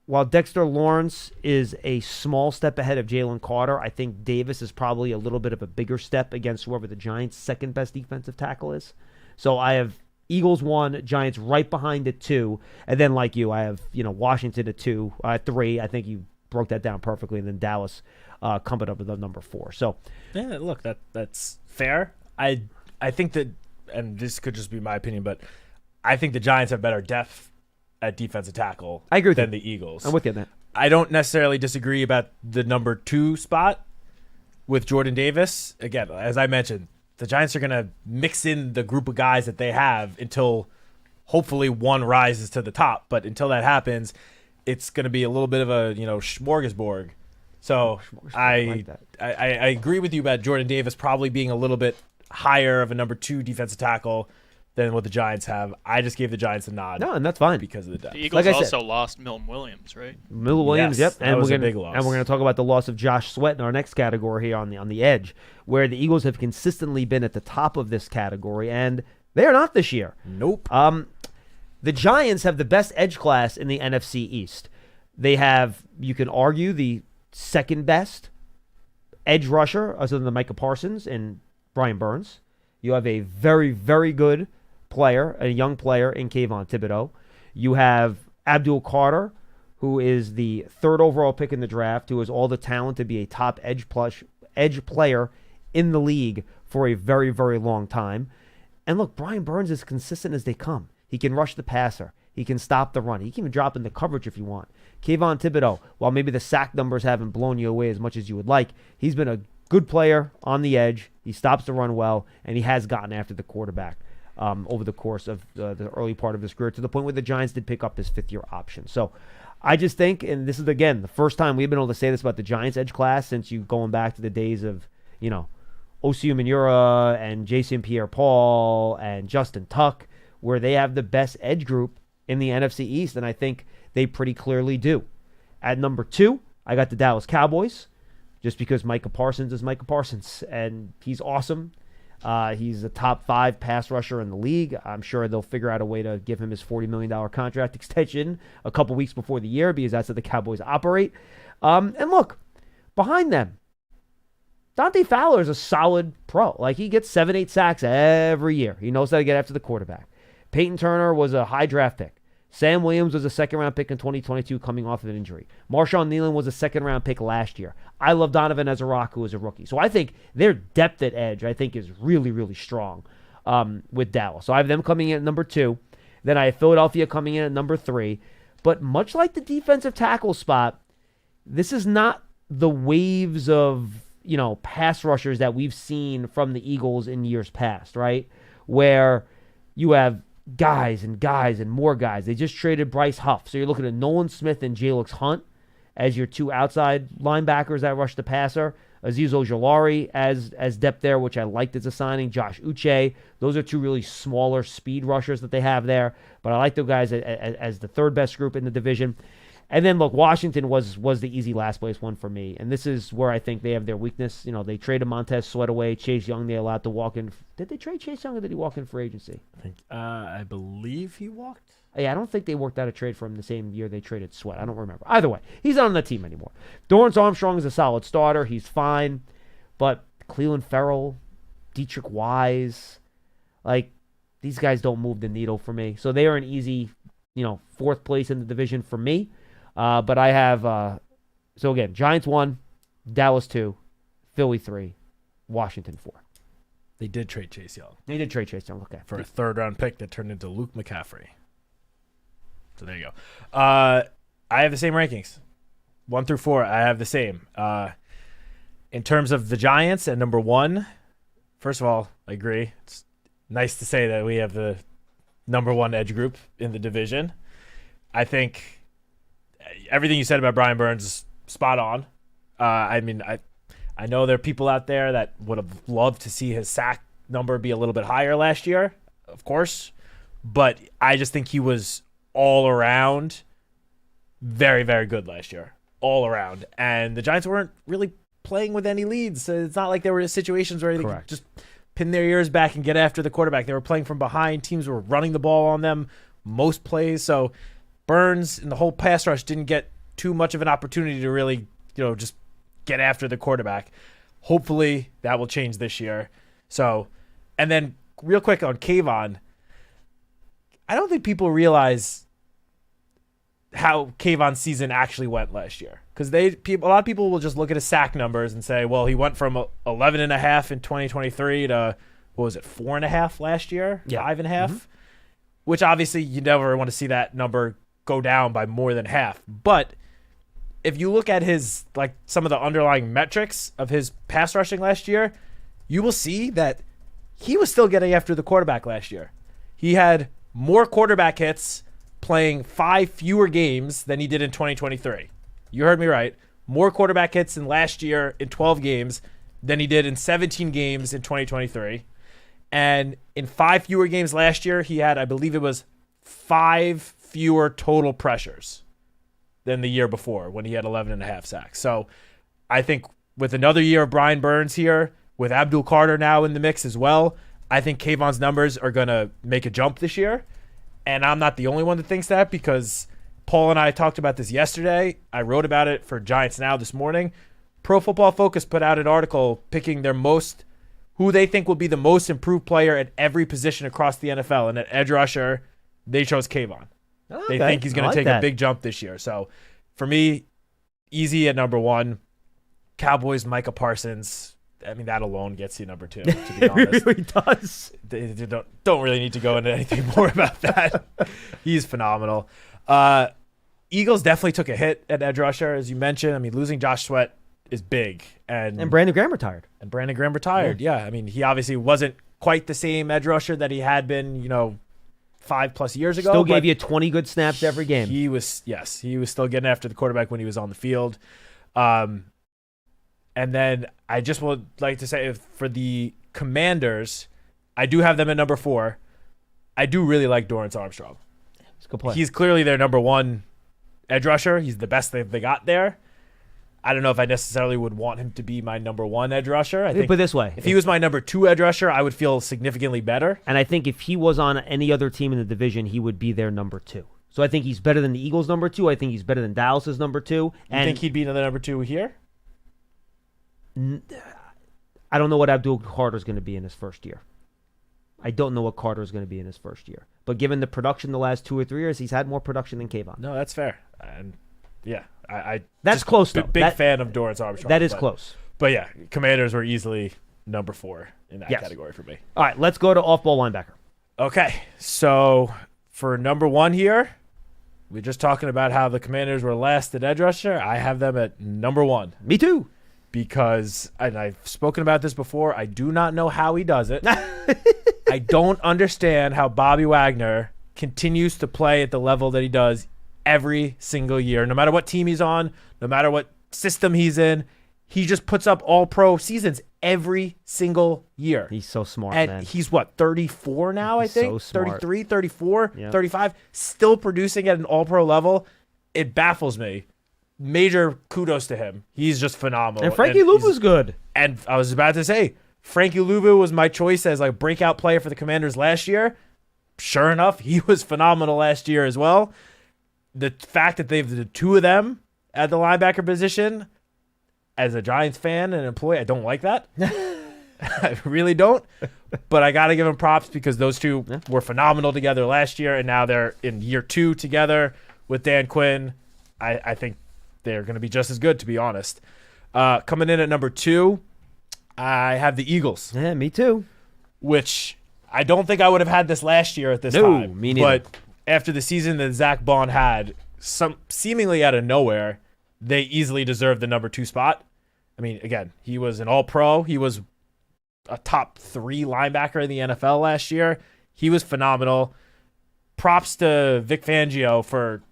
while Dexter Lawrence is a small step ahead of Jalen Carter, I think Davis is probably a little bit of a bigger step against whoever the Giants' second best defensive tackle is. So I have Eagles 1, Giants right behind at 2, and then like you, I have Washington at 2, 3. I think you broke that down perfectly, and then Dallas coming up with the number 4. So yeah, look, that's fair. I think that, and this could just be my opinion, but I think the Giants have better depth at defensive tackle I agree with than you. the Eagles. I'm with you on that. I don't necessarily disagree about the number 2 spot with Jordan Davis. Again, as I mentioned, the Giants are going to mix in the group of guys that they have until hopefully one rises to the top. But until that happens, it's going to be a little bit of a smorgasbord. So I agree with you about Jordan Davis probably being a little bit higher of a number 2 defensive tackle than what the Giants have. I just gave the Giants a nod. No, and that's fine. Because of the depth. The Eagles Like I also lost Milton Williams, right? Milton Williams, Yes, yep. that was a big loss. And we're going to talk about the loss of Josh Sweat in our next category here on the edge, where the Eagles have consistently been at the top of this category, and they are not this year. Nope. The Giants have the best edge class in the NFC East. They have, you can argue, the second best edge rusher, other than Micah Parsons and Brian Burns. You have a very, very good player, a young player in Kayvon Thibodeau. You have Abdul Carter, who is the 3rd overall pick in the draft, who has all the talent to be a top edge player in the league for a very, very long time. And look, Brian Burns is consistent as they come. He can rush the passer. He can stop the run. He can even drop in the coverage if you want. Kayvon Thibodeau, while maybe the sack numbers haven't blown you away as much as you would like, he's been a good player on the edge. He stops the run well, and he has gotten after the quarterback over the course of the early part of his career, to the point where the Giants did pick up his 5th-year option. So I just think, and this is, again, the first time we've been able to say this about the Giants edge class since you going back to the days of, Osi Umenyiora and Jason Pierre-Paul and Justin Tuck, where they have the best edge group in the NFC East, and I think they pretty clearly do. At number 2, I got the Dallas Cowboys, just because Micah Parsons is Micah Parsons, and he's awesome. He's a top 5 pass rusher in the league. I'm sure they'll figure out a way to give him his $40 million contract extension a couple weeks before the year, because that's how the Cowboys operate. And look, behind them, Dante Fowler is a solid pro. Like, he gets 7-8 sacks every year. He knows how to get after the quarterback. Peyton Turner was a high draft pick. Sam Williams was a second-round pick in 2022 coming off of an injury. Marshawn Nealon was a second-round pick last year. I love Donovan Ezra-Rock, who was a rookie. So I think their depth at edge, I think, is really, really strong with Dallas. So I have them coming in at number 2. Then I have Philadelphia coming in at number 3. But much like the defensive tackle spot, this is not the waves of, pass rushers that we've seen from the Eagles in years past, right? Where you have guys and more guys. They just traded Bryce Huff. So you're looking at Nolan Smith and Jalix Hunt as your 2 outside linebackers that rush the passer. Azeez Ojulari as depth there, which I liked as a signing. Josh Uche. Those are 2 really smaller speed rushers that they have there. But I like those guys as the 3rd best group in the division. And then, look, Washington was the easy last place one for me. And this is where I think they have their weakness. You know, they traded Montez Sweat away. Chase Young, they allowed to walk in. Did they trade Chase Young or did he walk in for agency? I believe he walked. Yeah, I don't think they worked out a trade for him the same year they traded Sweat. I don't remember. Either way, he's not on the team anymore. Dorrance Armstrong is a solid starter. He's fine. But Cleveland Ferrell, Dietrich Wise, like, these guys don't move the needle for me. So they are an easy, fourth place in the division for me. But I have, so again, Giants 1, Dallas 2, Philly 3, Washington 4. They did trade Chase Young. They did trade Chase Young, okay. For a third-round pick that turned into Luke McCaffrey. So there you go. I have the same rankings. 1 through 4, I have the same. In terms of the Giants at number 1, first of all, I agree. It's nice to say that we have the number 1 edge group in the division. I think everything you said about Brian Burns is spot on. I know there are people out there that would have loved to see his sack number be a little bit higher last year, of course. But I just think he was all around very, very good last year. All around. And the Giants weren't really playing with any leads. So it's not like there were situations where they could just pin their ears back and get after the quarterback. They were playing from behind. Teams were running the ball on them most plays. So Burns and the whole pass rush didn't get too much of an opportunity to really, just get after the quarterback. Hopefully that will change this year. So, and then real quick on Kayvon, I don't think people realize how Kayvon's season actually went last year. Because a lot of people will just look at his sack numbers and say, well, he went from 11.5 in 2023 to, 4.5 last year? Yeah. 5.5? Mm-hmm. Which obviously you never want to see that number go down by more than half. But if you look at his, some of the underlying metrics of his pass rushing last year, you will see that he was still getting after the quarterback last year. He had more quarterback hits playing 5 fewer games than he did in 2023. You heard me right. More quarterback hits in last year in 12 games than he did in 17 games in 2023. And in 5 fewer games last year, he had, I believe it was 5 fewer total pressures than the year before when he had 11.5 sacks. So I think with another year of Brian Burns here, with Abdul Carter now in the mix as well, I think Kayvon's numbers are going to make a jump this year. And I'm not the only one that thinks that, because Paul and I talked about this yesterday. I wrote about it for Giants Now this morning. Pro Football Focus put out an article picking who they think will be the most improved player at every position across the NFL. And at edge rusher, they chose Kayvon. Okay. They think he's going to take a big jump this year. So for me, easy at number 1. Cowboys, Micah Parsons. I mean, that alone gets you number 2, to be honest. It really does. They don't really need to go into anything more about that. He's phenomenal. Eagles definitely took a hit at edge rusher, as you mentioned. I mean, losing Josh Sweat is big. And Brandon Graham retired. Yeah. I mean, he obviously wasn't quite the same edge rusher that he had been, 5+ years ago. Still gave you 20 good snaps every game. He was still getting after the quarterback when he was on the field. And then I just would like to say, for the Commanders, I do have them at number 4. I do really like Dorrance Armstrong. It's a good play. He's clearly their number 1 edge rusher. He's the best they got there. I don't know if I necessarily would want him to be my number 1 edge rusher. I think put it this way. If he was my number 2 edge rusher, I would feel significantly better. And I think if he was on any other team in the division, he would be their number 2. So I think he's better than the Eagles' number 2. I think he's better than Dallas's number 2. You think he'd be the number 2 here? I don't know what Abdul Carter's going to be in his first year. I don't know what Carter's going to be in his first year. But given the production the last 2 or 3 years, he's had more production than Kayvon. No, that's fair. And yeah, that's close though. Big fan of Dorrance Armstrong. That is close. But yeah, Commanders were easily number 4 in that category for me. All right, let's go to off-ball linebacker. Okay, so for number 1 here, we're just talking about how the Commanders were last at edge rusher. I have them at number 1. Me too. Because, and I've spoken about this before, I do not know how he does it. I don't understand how Bobby Wagner continues to play at the level that he does every single year. No matter what team he's on, no matter what system he's in, he just puts up all-pro seasons every single year. He's so smart, and man. He's, 34 now, I think? So smart. 33, 34, 35, still producing at an all-pro level. it baffles me. Major kudos to him. He's just phenomenal. And Frankie Louvu's good. And I was about to say, Frankie Louvu was my choice as like breakout player for the Commanders last year. Sure enough, he was phenomenal last year as well. The fact that they've the two of them at the linebacker position, as a Giants fan and employee, I don't like that. I really don't. But I got to give them props because those two were phenomenal together last year, and now they're in year 2 together with Dan Quinn. I think they're going to be just as good, to be honest. Coming in at number 2, I have the Eagles. Yeah, me too. Which I don't think I would have had this last year at this time. Me neither. But after the season that Zach Bond had, seemingly out of nowhere, they easily deserved the number 2 spot. I mean, again, he was an all-pro. He was a top 3 linebacker in the NFL last year. He was phenomenal. Props to Vic Fangio for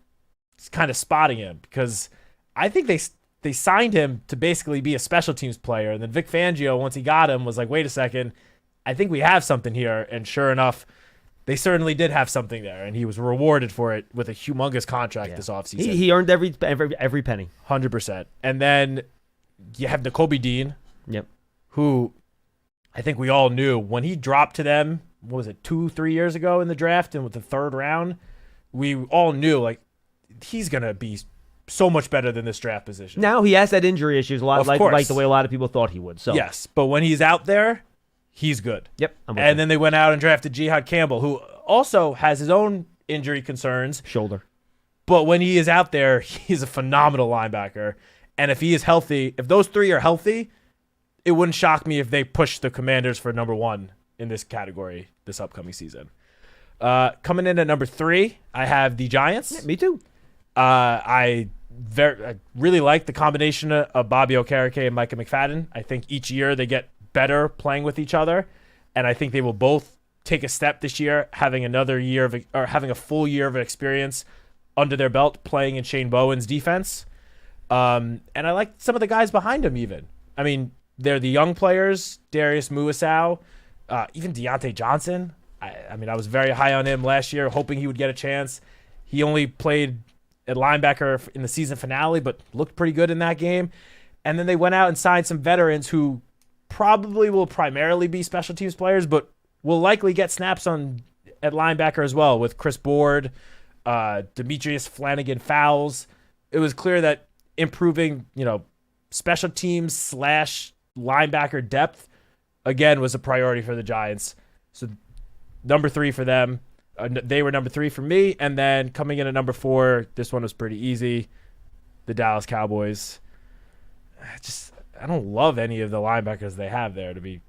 kind of spotting him, because I think they signed him to basically be a special teams player. And then Vic Fangio, once he got him, was like, wait a second, I think we have something here. And sure enough, they certainly did have something there. And he was rewarded for it with a humongous contract this offseason. He earned every penny. 100%. And then you have Nakobe Dean, who I think we all knew when he dropped to them, what was it, 2-3 years ago in the draft and with the 3rd round, we all knew like he's going to be so much better than this draft position. Now he has that injury issues a lot, like the way a lot of people thought he would. So yes, but when he's out there, he's good. Yep. And then they went out and drafted Jihad Campbell, who also has his own injury concerns. Shoulder. But when he is out there, he's a phenomenal linebacker. And if he is healthy, if those 3 are healthy, it wouldn't shock me if they push the Commanders for number 1 in this category this upcoming season. Coming in at number 3, I have the Giants. Yeah, me too. I really like the combination of Bobby Okereke and Micah McFadden. I think each year they get better playing with each other, and I think they will both take a step this year, having having a full year of experience under their belt playing in Shane Bowen's defense. And I like some of the guys behind him even. I mean, they're the young players, Darius Muasau, even Deontay Johnson. I mean, I was very high on him last year, hoping he would get a chance. He only played at linebacker in the season finale, but looked pretty good in that game. And then they went out and signed some veterans who probably will primarily be special teams players, but will likely get snaps at linebacker as well, with Chris Board, Demetrius Flanagan-Fowles. It was clear that improving, special teams / linebacker depth, again, was a priority for the Giants. So number 3 for them. They were number 3 for me. And then coming in at number 4, this one was pretty easy. The Dallas Cowboys. I don't love any of the linebackers they have there, to be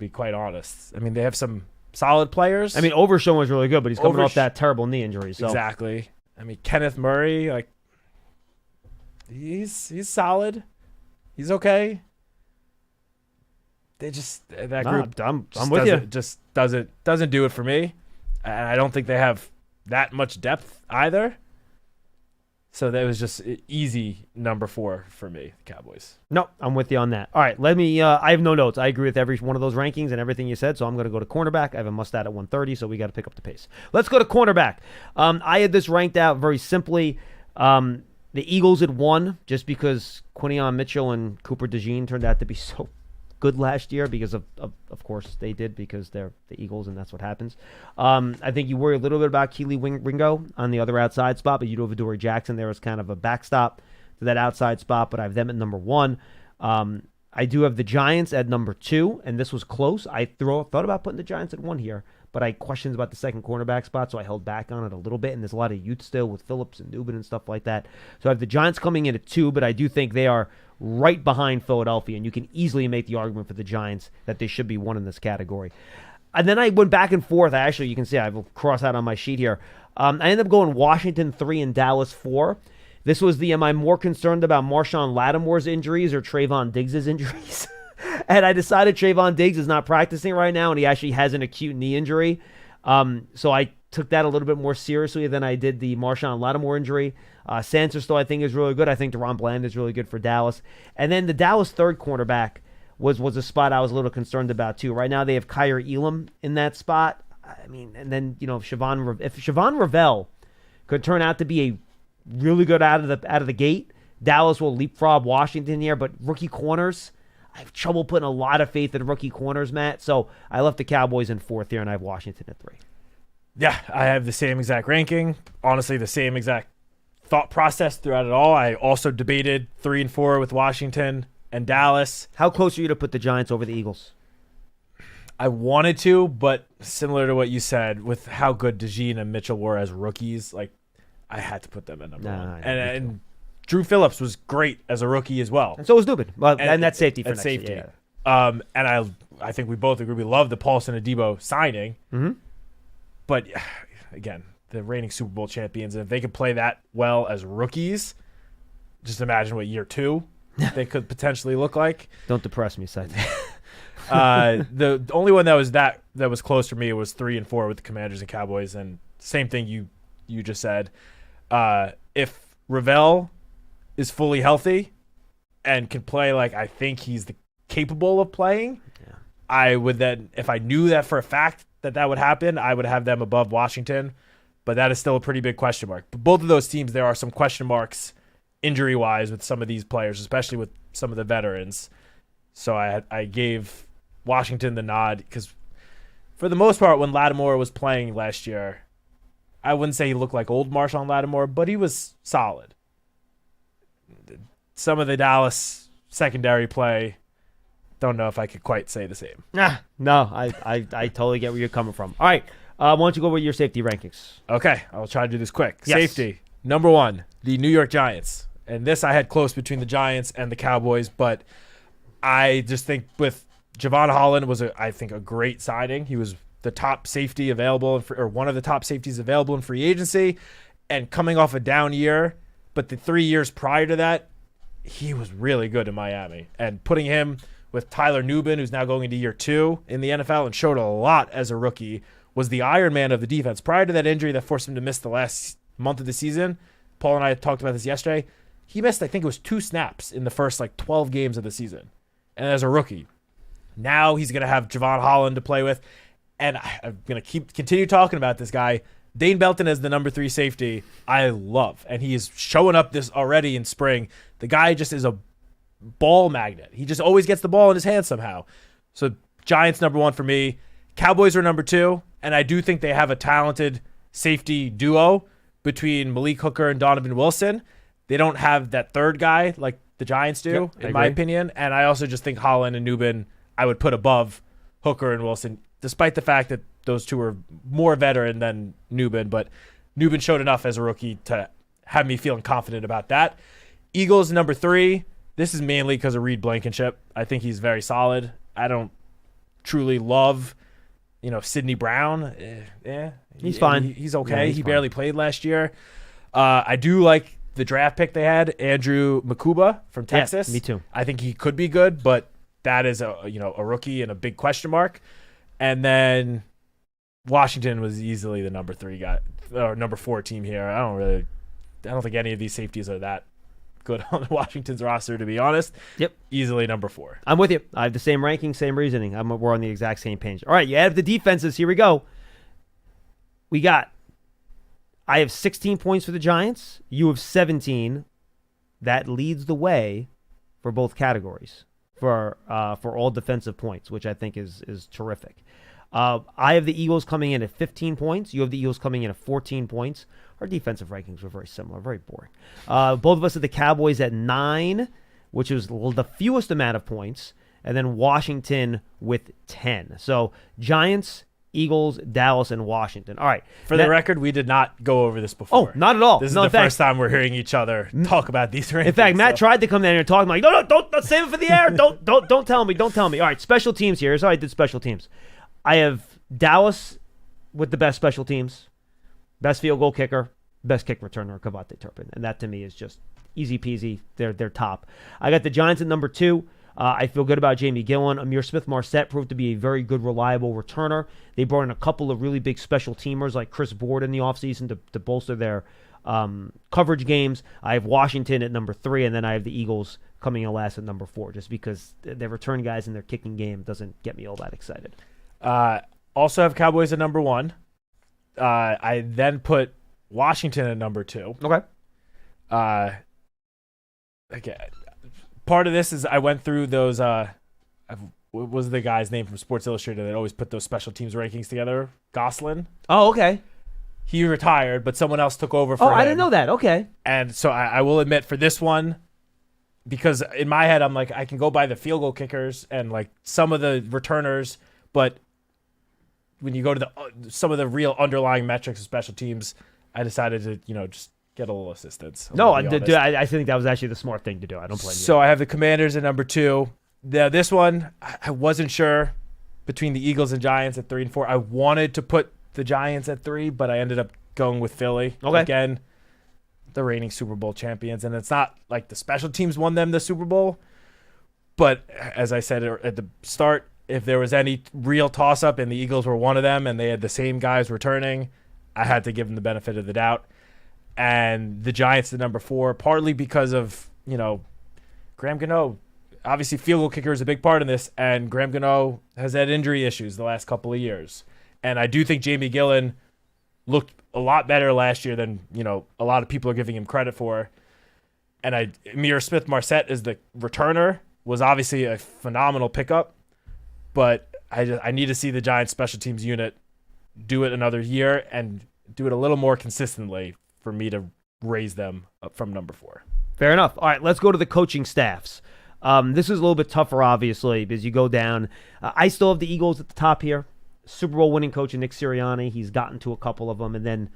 quite honest. I mean, they have some solid players. I mean, Overshown was really good, but he's coming off that terrible knee injury. So. Exactly. I mean, Kenneth Murray, like, he's solid. He's okay. That group. I'm with you. Just doesn't do it for me. And I don't think they have that much depth either. So that was just easy number 4 for me, the Cowboys. No, I'm with you on that. All right, let me. I have no notes. I agree with every one of those rankings and everything you said. So I'm going to go to cornerback. I have a must-add at 130, so we got to pick up the pace. Let's go to cornerback. I had this ranked out very simply. The Eagles at 1, just because Quinion Mitchell and Cooper DeJean turned out to be so good last year, because of course they did, because they're the Eagles and that's what happens. I think you worry a little bit about Keely Ringo on the other outside spot, but you do have Adoree Jackson there as kind of a backstop to that outside spot, but I have them at number 1. I do have the Giants at number 2, and this was close. I thought about putting the Giants at 1 here, but I had questions about the second cornerback spot, so I held back on it a little bit, and there's a lot of youth still with Phillips and Dubin and stuff like that. So I have the Giants coming in at 2, but I do think they are right behind Philadelphia, and you can easily make the argument for the Giants that they should be 1 in this category. And then I went back and forth. You can see I have a cross out on my sheet here. I ended up going Washington 3 and Dallas 4. This was am I more concerned about Marshawn Lattimore's injuries or Trayvon Diggs' injuries? And I decided Trayvon Diggs is not practicing right now, and he actually has an acute knee injury. So I took that a little bit more seriously than I did the Marshawn Lattimore injury. Sanser still, I think, is really good. I think Deron Bland is really good for Dallas. And then the Dallas third cornerback was a spot I was a little concerned about, too. Right now they have Kyer Elam in that spot. I mean, and then, if Siobhan Revell could turn out to be a really good out of the gate. Dallas will leapfrog Washington here, but rookie corners, I have trouble putting a lot of faith in rookie corners, Matt. So I left the Cowboys in 4th here, and I have Washington at 3. Yeah, I have the same exact ranking. Honestly, the same exact thought process throughout it all. I also debated 3 and 4 with Washington and Dallas. How close are you to put the Giants over the Eagles? I wanted to, but similar to what you said, with how good DeJean and Mitchell were as rookies, like I had to put them at number 1. And Drew Phillips was great as a rookie as well. And so was Dubin. Well, and that's safety for next safety. year. Yeah. And I think we both agree we love the Paulson Adebo signing. Mm-hmm. But again, the reigning Super Bowl champions, and if they could play that well as rookies, just imagine what year 2 they could potentially look like. Don't depress me, Citak. The only one that was close for me was 3 and 4 with the Commanders and Cowboys, and same thing you just said. If Ravel is fully healthy and can play like I think he's capable of playing, I would then, if I knew that for a fact that would happen, I would have them above Washington. But that is still a pretty big question mark. But both of those teams, there are some question marks injury-wise with some of these players, especially with some of the veterans. So I gave Washington the nod because for the most part, when Lattimore was playing last year, I wouldn't say he looked like old Marshawn Lattimore, but he was solid. Some of the Dallas secondary play, don't know if I could quite say the same. No, I totally get where you're coming from. All right, why don't you go with your safety rankings? Okay, I'll try to do this quick. Yes. Safety, number 1, the New York Giants. And this I had close between the Giants and the Cowboys, but I just think with Javon Holland was, I think, a great signing. He was the top safety available, or one of the top safeties available in free agency, and coming off a down year. But the 3 years prior to that, he was really good in Miami. And putting him with Tyler Nubin, who's now going into year 2 in the NFL and showed a lot as a rookie, was the Iron Man of the defense. Prior to that injury that forced him to miss the last month of the season, Paul and I talked about this yesterday, he missed, I think it was 2 snaps in the first 12 games of the season. And as a rookie, now he's going to have Javon Holland to play with. And I'm going to continue talking about this guy. Dane Belton as the number 3 safety, I love. And he is showing up this already in spring. The guy just is a ball magnet. He just always gets the ball in his hand somehow. So Giants number 1 for me. Cowboys are number 2. And I do think they have a talented safety duo between Malik Hooker and Donovan Wilson. They don't have that third guy like the Giants do, in my opinion. And I also just think Holland and Nubin I would put above Hooker and Wilson, despite the fact that those two are more veteran than Nubin. But Nubin showed enough as a rookie to have me feeling confident about that. Eagles number 3. This is mainly because of Reed Blankenship. I think he's very solid. I don't truly love, Sidney Brown. He's fine. He's okay. Yeah, he's he fine. barely played last year. I do like the draft pick they had, Andrew Makuba from Texas. Yeah, me too. I think he could be good, but that is a rookie and a big question mark. And then Washington was easily the number 3 guy or number 4 team here. I don't think any of these safeties are that good on Washington's roster, to be honest. Yep. Easily number 4. I'm with you. I have the same ranking, same reasoning. We're on the exact same page. All right, you add the defenses. Here we go. I have 16 points for the Giants. You have 17. That leads the way for both categories for all defensive points, which I think is terrific. I have the Eagles coming in at 15 points. You have the Eagles coming in at 14 points. Our defensive rankings were very similar, very boring. Both of us had the Cowboys at 9, which was the fewest amount of points, and then Washington with 10. So Giants, Eagles, Dallas, and Washington. All right. For the record, we did not go over this before. Oh, not at all. This is the first time we're hearing each other talk about these rankings. In fact, Matt tried to come down here and talk. I'm like, no, don't save it for the air. Don't tell me. Don't tell me. All right, special teams here. Here's how I did special teams. I have Dallas with the best special teams, best field goal kicker, best kick returner, Kavate Turpin. And that to me is just easy peasy. They're top. I got the Giants at number 2. I feel good about Jamie Gillen. Amir Smith-Marset proved to be a very good, reliable returner. They brought in a couple of really big special teamers like Chris Board in the offseason to bolster their coverage games. I have Washington at number 3, and then I have the Eagles coming in last at number 4, just because their return guys and their kicking game doesn't get me all that excited. Also have Cowboys at number 1. I then put Washington at number 2. Okay. Okay, part of this is I went through those. What was the guy's name from Sports Illustrated that always put those special teams rankings together? Goslin. Oh, okay. He retired, but someone else took over for him. Oh, I didn't know that. Okay. And so I will admit for this one, because in my head I'm like I can go by the field goal kickers and like some of the returners, but when you go to some of the real underlying metrics of special teams, I decided to just get a little assistance. No, I think that was actually the smart thing to do. I don't blame you. So I have the Commanders at number 2. This one, I wasn't sure between the Eagles and Giants at 3 and 4. I wanted to put the Giants at 3, but I ended up going with Philly. Okay. Again, the reigning Super Bowl champions. And it's not like the special teams won them the Super Bowl. But as I said at the start, if there was any real toss-up and the Eagles were one of them and they had the same guys returning, I had to give them the benefit of the doubt. And the Giants at number 4, partly because of, Graham Gano. Obviously, field goal kicker is a big part in this, and Graham Gano has had injury issues the last couple of years. And I do think Jamie Gillen looked a lot better last year than, a lot of people are giving him credit for. And Amir Smith-Marset as the returner was obviously a phenomenal pickup, but I need to see the Giants special teams unit do it another year and do it a little more consistently for me to raise them up from number 4. Fair enough. All right, let's go to the coaching staffs. This is a little bit tougher, obviously, because you go down. I still have the Eagles at the top here. Super Bowl winning coach Nick Sirianni. He's gotten to a couple of them. And then,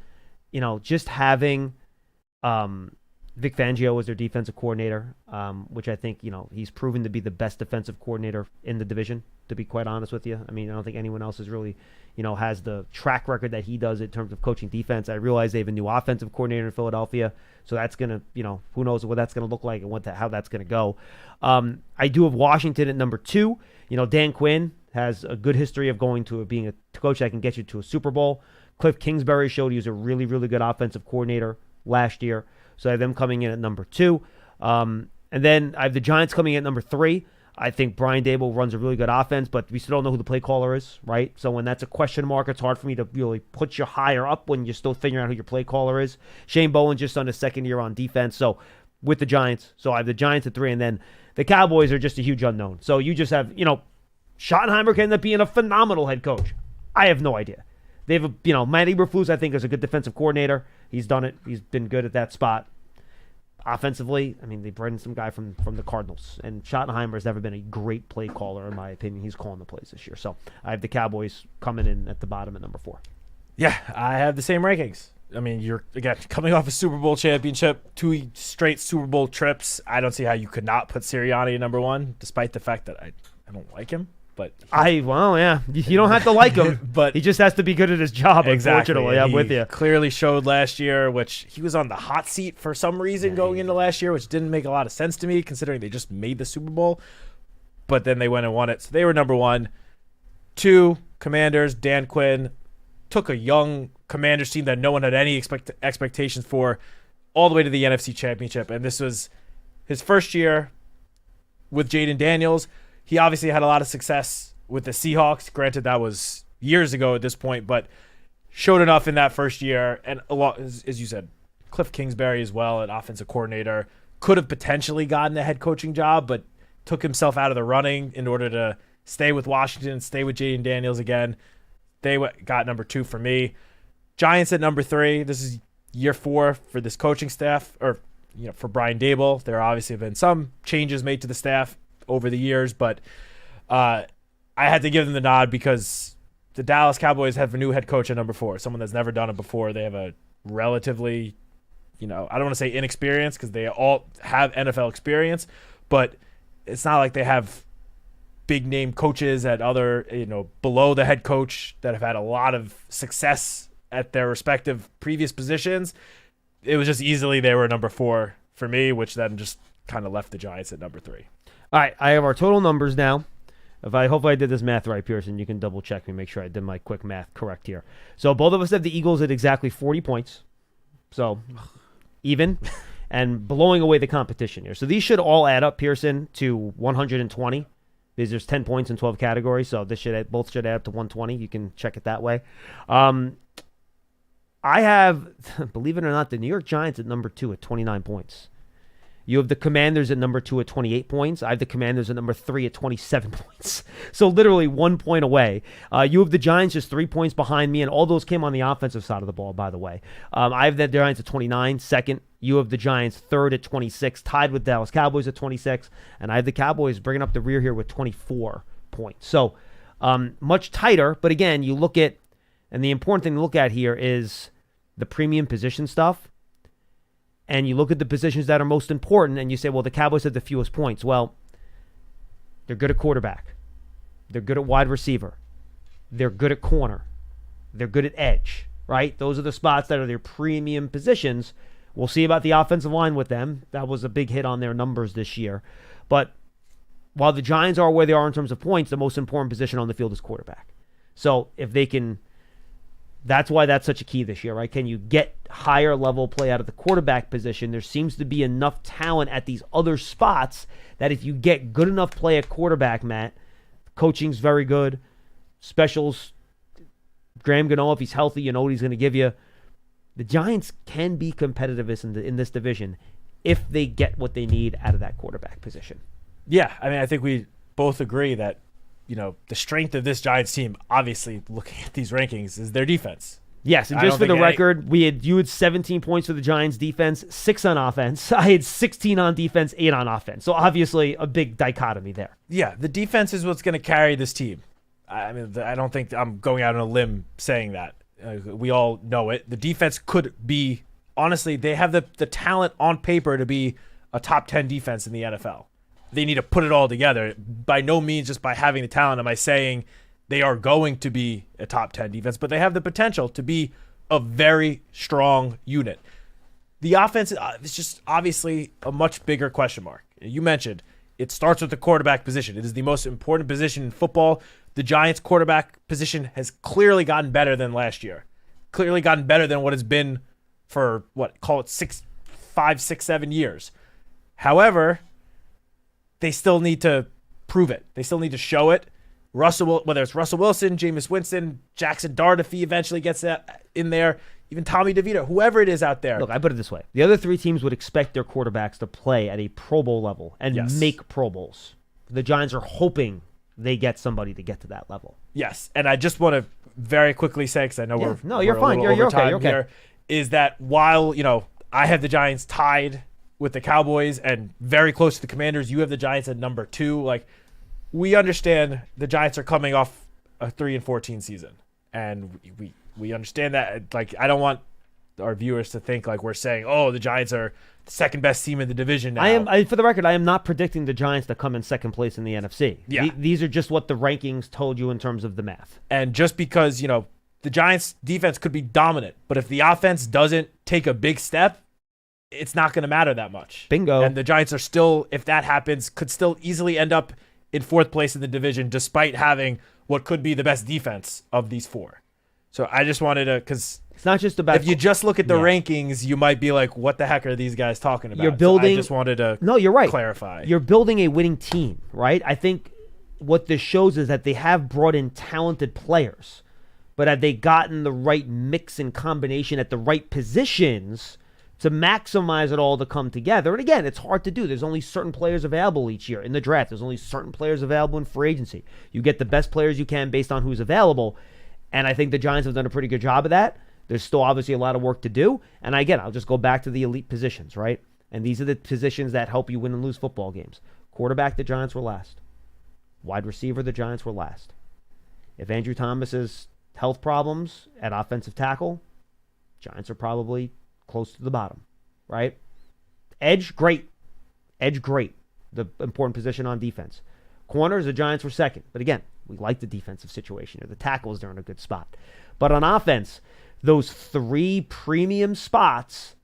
just having Vic Fangio as their defensive coordinator, which I think, he's proven to be the best defensive coordinator in the division, to be quite honest with you. I mean, I don't think anyone else is really, has the track record that he does in terms of coaching defense. I realize they have a new offensive coordinator in Philadelphia, so that's going to, who knows what that's going to look like and how that's going to go. I do have Washington at number 2. Dan Quinn has a good history of being a coach that can get you to a Super Bowl. Cliff Kingsbury showed he was a really, really good offensive coordinator last year. So I have them coming in at number 2. And then I have the Giants coming in at number 3. I think Brian Daboll runs a really good offense, but we still don't know who the play caller is, right? So when that's a question mark, it's hard for me to really put you higher up when you're still figuring out who your play caller is. Shane Bowen just on his second year on defense. So with the Giants. So I have the Giants at 3, and then the Cowboys are just a huge unknown. So you just have, Schottenheimer can end up being a phenomenal head coach. I have no idea. They have, Matt Eberflus, I think, is a good defensive coordinator. He's done it. He's been good at that spot. Offensively, I mean, they brought in some guy from the Cardinals, and Schottenheimer has never been a great play caller, in my opinion. He's calling the plays this year. So I have the Cowboys coming in at the bottom at number 4. Yeah, I have the same rankings. I mean, you're, again, coming off a Super Bowl championship, 2 straight Super Bowl trips. I don't see how you could not put Sirianni at number 1, despite the fact that I don't like him. But you don't have to like him, but he just has to be good at his job. Exactly. Unfortunately, I'm with you. Clearly showed last year, which he was on the hot seat for some reason going into last year, which didn't make a lot of sense to me considering they just made the Super Bowl. But then they went and won it, so they were number 1. 2, Commanders. Dan Quinn took a young Commanders team that no one had any expectations for all the way to the NFC Championship, and this was his first year with Jaden Daniels. He obviously had a lot of success with the Seahawks. Granted, that was years ago at this point, but showed enough in that first year. And a lot, as you said, Cliff Kingsbury as well, an offensive coordinator, could have potentially gotten a head coaching job, but took himself out of the running in order to stay with Washington, stay with Jaden Daniels again. They got number 2 for me. Giants at number 3. This is year 4 for this coaching staff, or for Brian Daboll. There obviously have been some changes made to the staff over the years, but I had to give them the nod because the Dallas Cowboys have a new head coach at number 4, someone that's never done it before. They have a relatively, I don't want to say inexperienced because they all have NFL experience, but it's not like they have big name coaches at other, below the head coach that have had a lot of success at their respective previous positions. It was just easily they were number 4 for me, which then just kind of left the Giants at number 3. All right, I have our total numbers now. Hopefully I did this math right, Pearson. You can double check me, make sure I did my quick math correct here. So both of us have the Eagles at exactly 40 points. So even and blowing away the competition here. So these should all add up, Pearson, to 120 because there's 10 points in 12 categories. So both should add up to 120. You can check it that way. I have, believe it or not, the New York Giants at number 2 at 29 points. You have the Commanders at number 2 at 28 points. I have the Commanders at number 3 at 27 points. So literally 1 point away. You have the Giants just 3 points behind me, and all those came on the offensive side of the ball, by the way. I have the Giants at 29, second. You have the Giants third at 26, tied with Dallas Cowboys at 26. And I have the Cowboys bringing up the rear here with 24 points. So much tighter, but again, you look at, and the important thing to look at here is the premium position stuff. And you look at the positions that are most important, and you say, well, the Cowboys have the fewest points. Well, they're good at quarterback. They're good at wide receiver. They're good at corner. They're good at edge, right? Those are the spots that are their premium positions. We'll see about the offensive line with them. That was a big hit on their numbers this year. But while the Giants are where they are in terms of points, the most important position on the field is quarterback. So if they can... That's why that's such a key this year, right? Can you get higher level play out of the quarterback position? There seems to be enough talent at these other spots that if you get good enough play at quarterback, Matt, coaching's very good. Specials, Graham Gano, if he's healthy, you know what he's going to give you. The Giants can be competitive in this division if they get what they need out of that quarterback position. Yeah, I mean, I think we both agree that, you know, the strength of this Giants team, obviously looking at these rankings, is their defense. Yes, and just for the record, you had 17 points for the Giants defense, 6 on offense. I had 16 on defense, 8 on offense. So obviously a big dichotomy there. Yeah, the defense is what's going to carry this team. I mean, I don't think I'm going out on a limb saying that. We all know it. The defense could be, honestly, they have the talent on paper to be a top 10 defense in the NFL. They need to put it all together. By no means just by having the talent am I saying they are going to be a top 10 defense, but they have the potential to be a very strong unit. The offense is just obviously a much bigger question mark. You mentioned it starts with the quarterback position. It is the most important position in football. The Giants' quarterback position has clearly gotten better than last year. Clearly gotten better than what it's been for, call it 5, 6, 7 years. However, they still need to prove it. They still need to show it. Whether it's Russell Wilson, Jameis Winston, Jackson Dart, if he eventually gets that in there, even Tommy DeVito, whoever it is out there. Look, I put it this way. The other 3 teams would expect their quarterbacks to play at a Pro Bowl level and make Pro Bowls. The Giants are hoping they get somebody to get to that level. Yes, and I just want to very quickly say, because I know you're fine. You're okay. You're okay. Here, is that while, I have the Giants tied with the Cowboys and very close to the Commanders, you have the Giants at number 2. We understand the Giants are coming off a 3-14 season, and we understand that. I don't want our viewers to think we're saying, oh, the Giants are the second best team in the division now. For the record, I am not predicting the Giants to come in second place in the NFC. Yeah. These are just what the rankings told you in terms of the math. And just because, the Giants defense could be dominant, but if the offense doesn't take a big step, it's not going to matter that much. Bingo. And the Giants are still, if that happens, could still easily end up in 4th place in the division, despite having what could be the best defense of these 4. So I just wanted to, because it's not just about. If you just look at the rankings, you might be like, "What the heck are these guys talking about?" You're building. So I just wanted to. No, you're right. Clarify. You're building a winning team, right? I think what this shows is that they have brought in talented players, but have they gotten the right mix and combination at the right positions to maximize it all to come together? And again, it's hard to do. There's only certain players available each year in the draft. There's only certain players available in free agency. You get the best players you can based on who's available. And I think the Giants have done a pretty good job of that. There's still obviously a lot of work to do. And again, I'll just go back to the elite positions, right? And these are the positions that help you win and lose football games. Quarterback, the Giants were last. Wide receiver, the Giants were last. If Andrew Thomas's health problems at offensive tackle, Giants are probably close to the bottom, right? Edge, great. The important position on defense. Corners, the Giants were second. But again, we like the defensive situation here. The tackles, they're in a good spot. But on offense, those 3 premium spots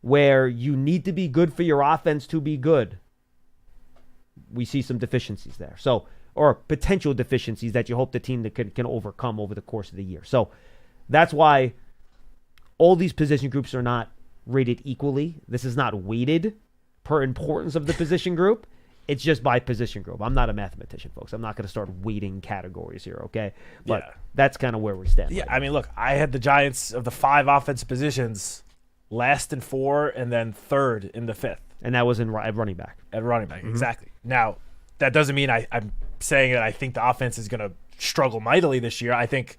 where you need to be good for your offense to be good, we see some deficiencies there. So, or potential deficiencies that you hope the team that can overcome over the course of the year. So that's why all these position groups are not rated equally. This is not weighted per importance of the position group. It's just by position group. I'm not a mathematician, folks. I'm not going to start weighting categories here, okay? But that's kind of where we stand. Yeah, right I mean, look, I had the Giants of the 5 offensive positions last in 4 and then 3rd in the 5th. And that was at running back. At running back, exactly. Now, that doesn't mean I'm saying that I think the offense is going to struggle mightily this year. I think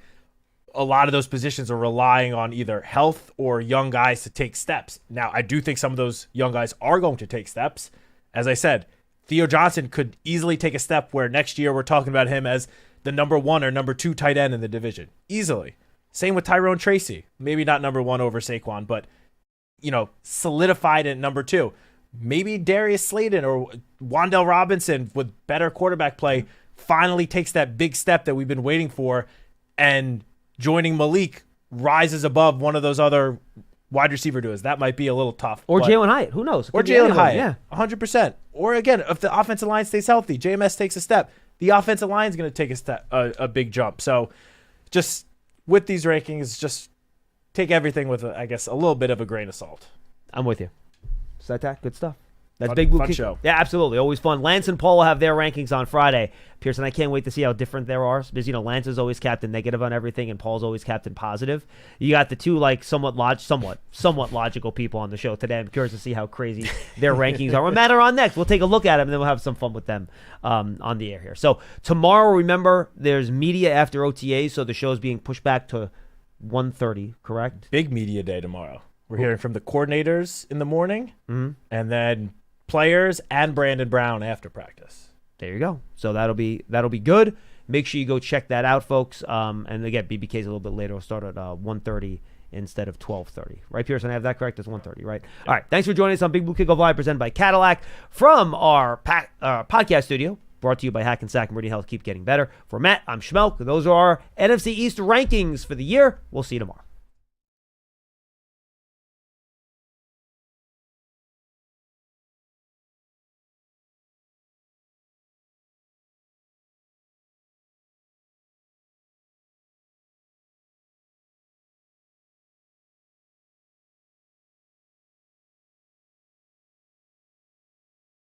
a lot of those positions are relying on either health or young guys to take steps. Now, I do think some of those young guys are going to take steps. As I said, Theo Johnson could easily take a step where next year we're talking about him as the number 1 or number 2 tight end in the division. Easily. Same with Tyrone Tracy. Maybe not number 1 over Saquon, but, solidified at number 2. Maybe Darius Slayton or Wan'Dale Robinson with better quarterback play finally takes that big step that we've been waiting for, and joining Malik rises above one of those other wide receiver duos. That might be a little tough. Or Jalen Hyatt. Who knows? Or Jalen Hyatt. Yeah. 100%. Or again, if the offensive line stays healthy, JMS takes a step, the offensive line is going to take a big jump. So just with these rankings, just take everything with, a little bit of a grain of salt. I'm with you. Citak, good stuff. That's Fun- Big Blue fun Kick. show. Yeah, absolutely. Always fun. Lance and Paul will have their rankings on Friday. Pearson, I can't wait to see how different there are. Because, Lance is always captain negative on everything, and Paul's always captain positive. You got the two, somewhat logical people on the show today. I'm curious to see how crazy their rankings are. When Matt are on next, we'll take a look at them, and then we'll have some fun with them on the air here. So, tomorrow, remember, there's media after OTA, so the show's being pushed back to 1:30, correct? Big media day tomorrow. We're hearing from the coordinators in the morning, and then players and Brandon Brown after practice. There you go. So that'll be good. Make sure you go check that out, folks. And again, BBK's a little bit later. We'll start at 1:30 instead of 12:30. Right, Pearson? I have that correct? It's 1:30, right? All right. Thanks for joining us on Big Blue Kickoff Live, presented by Cadillac from our podcast studio. Brought to you by Hackensack Meridian Health. Keep getting better. For Matt, I'm Schmeelk. Those are our NFC East rankings for the year. We'll see you tomorrow.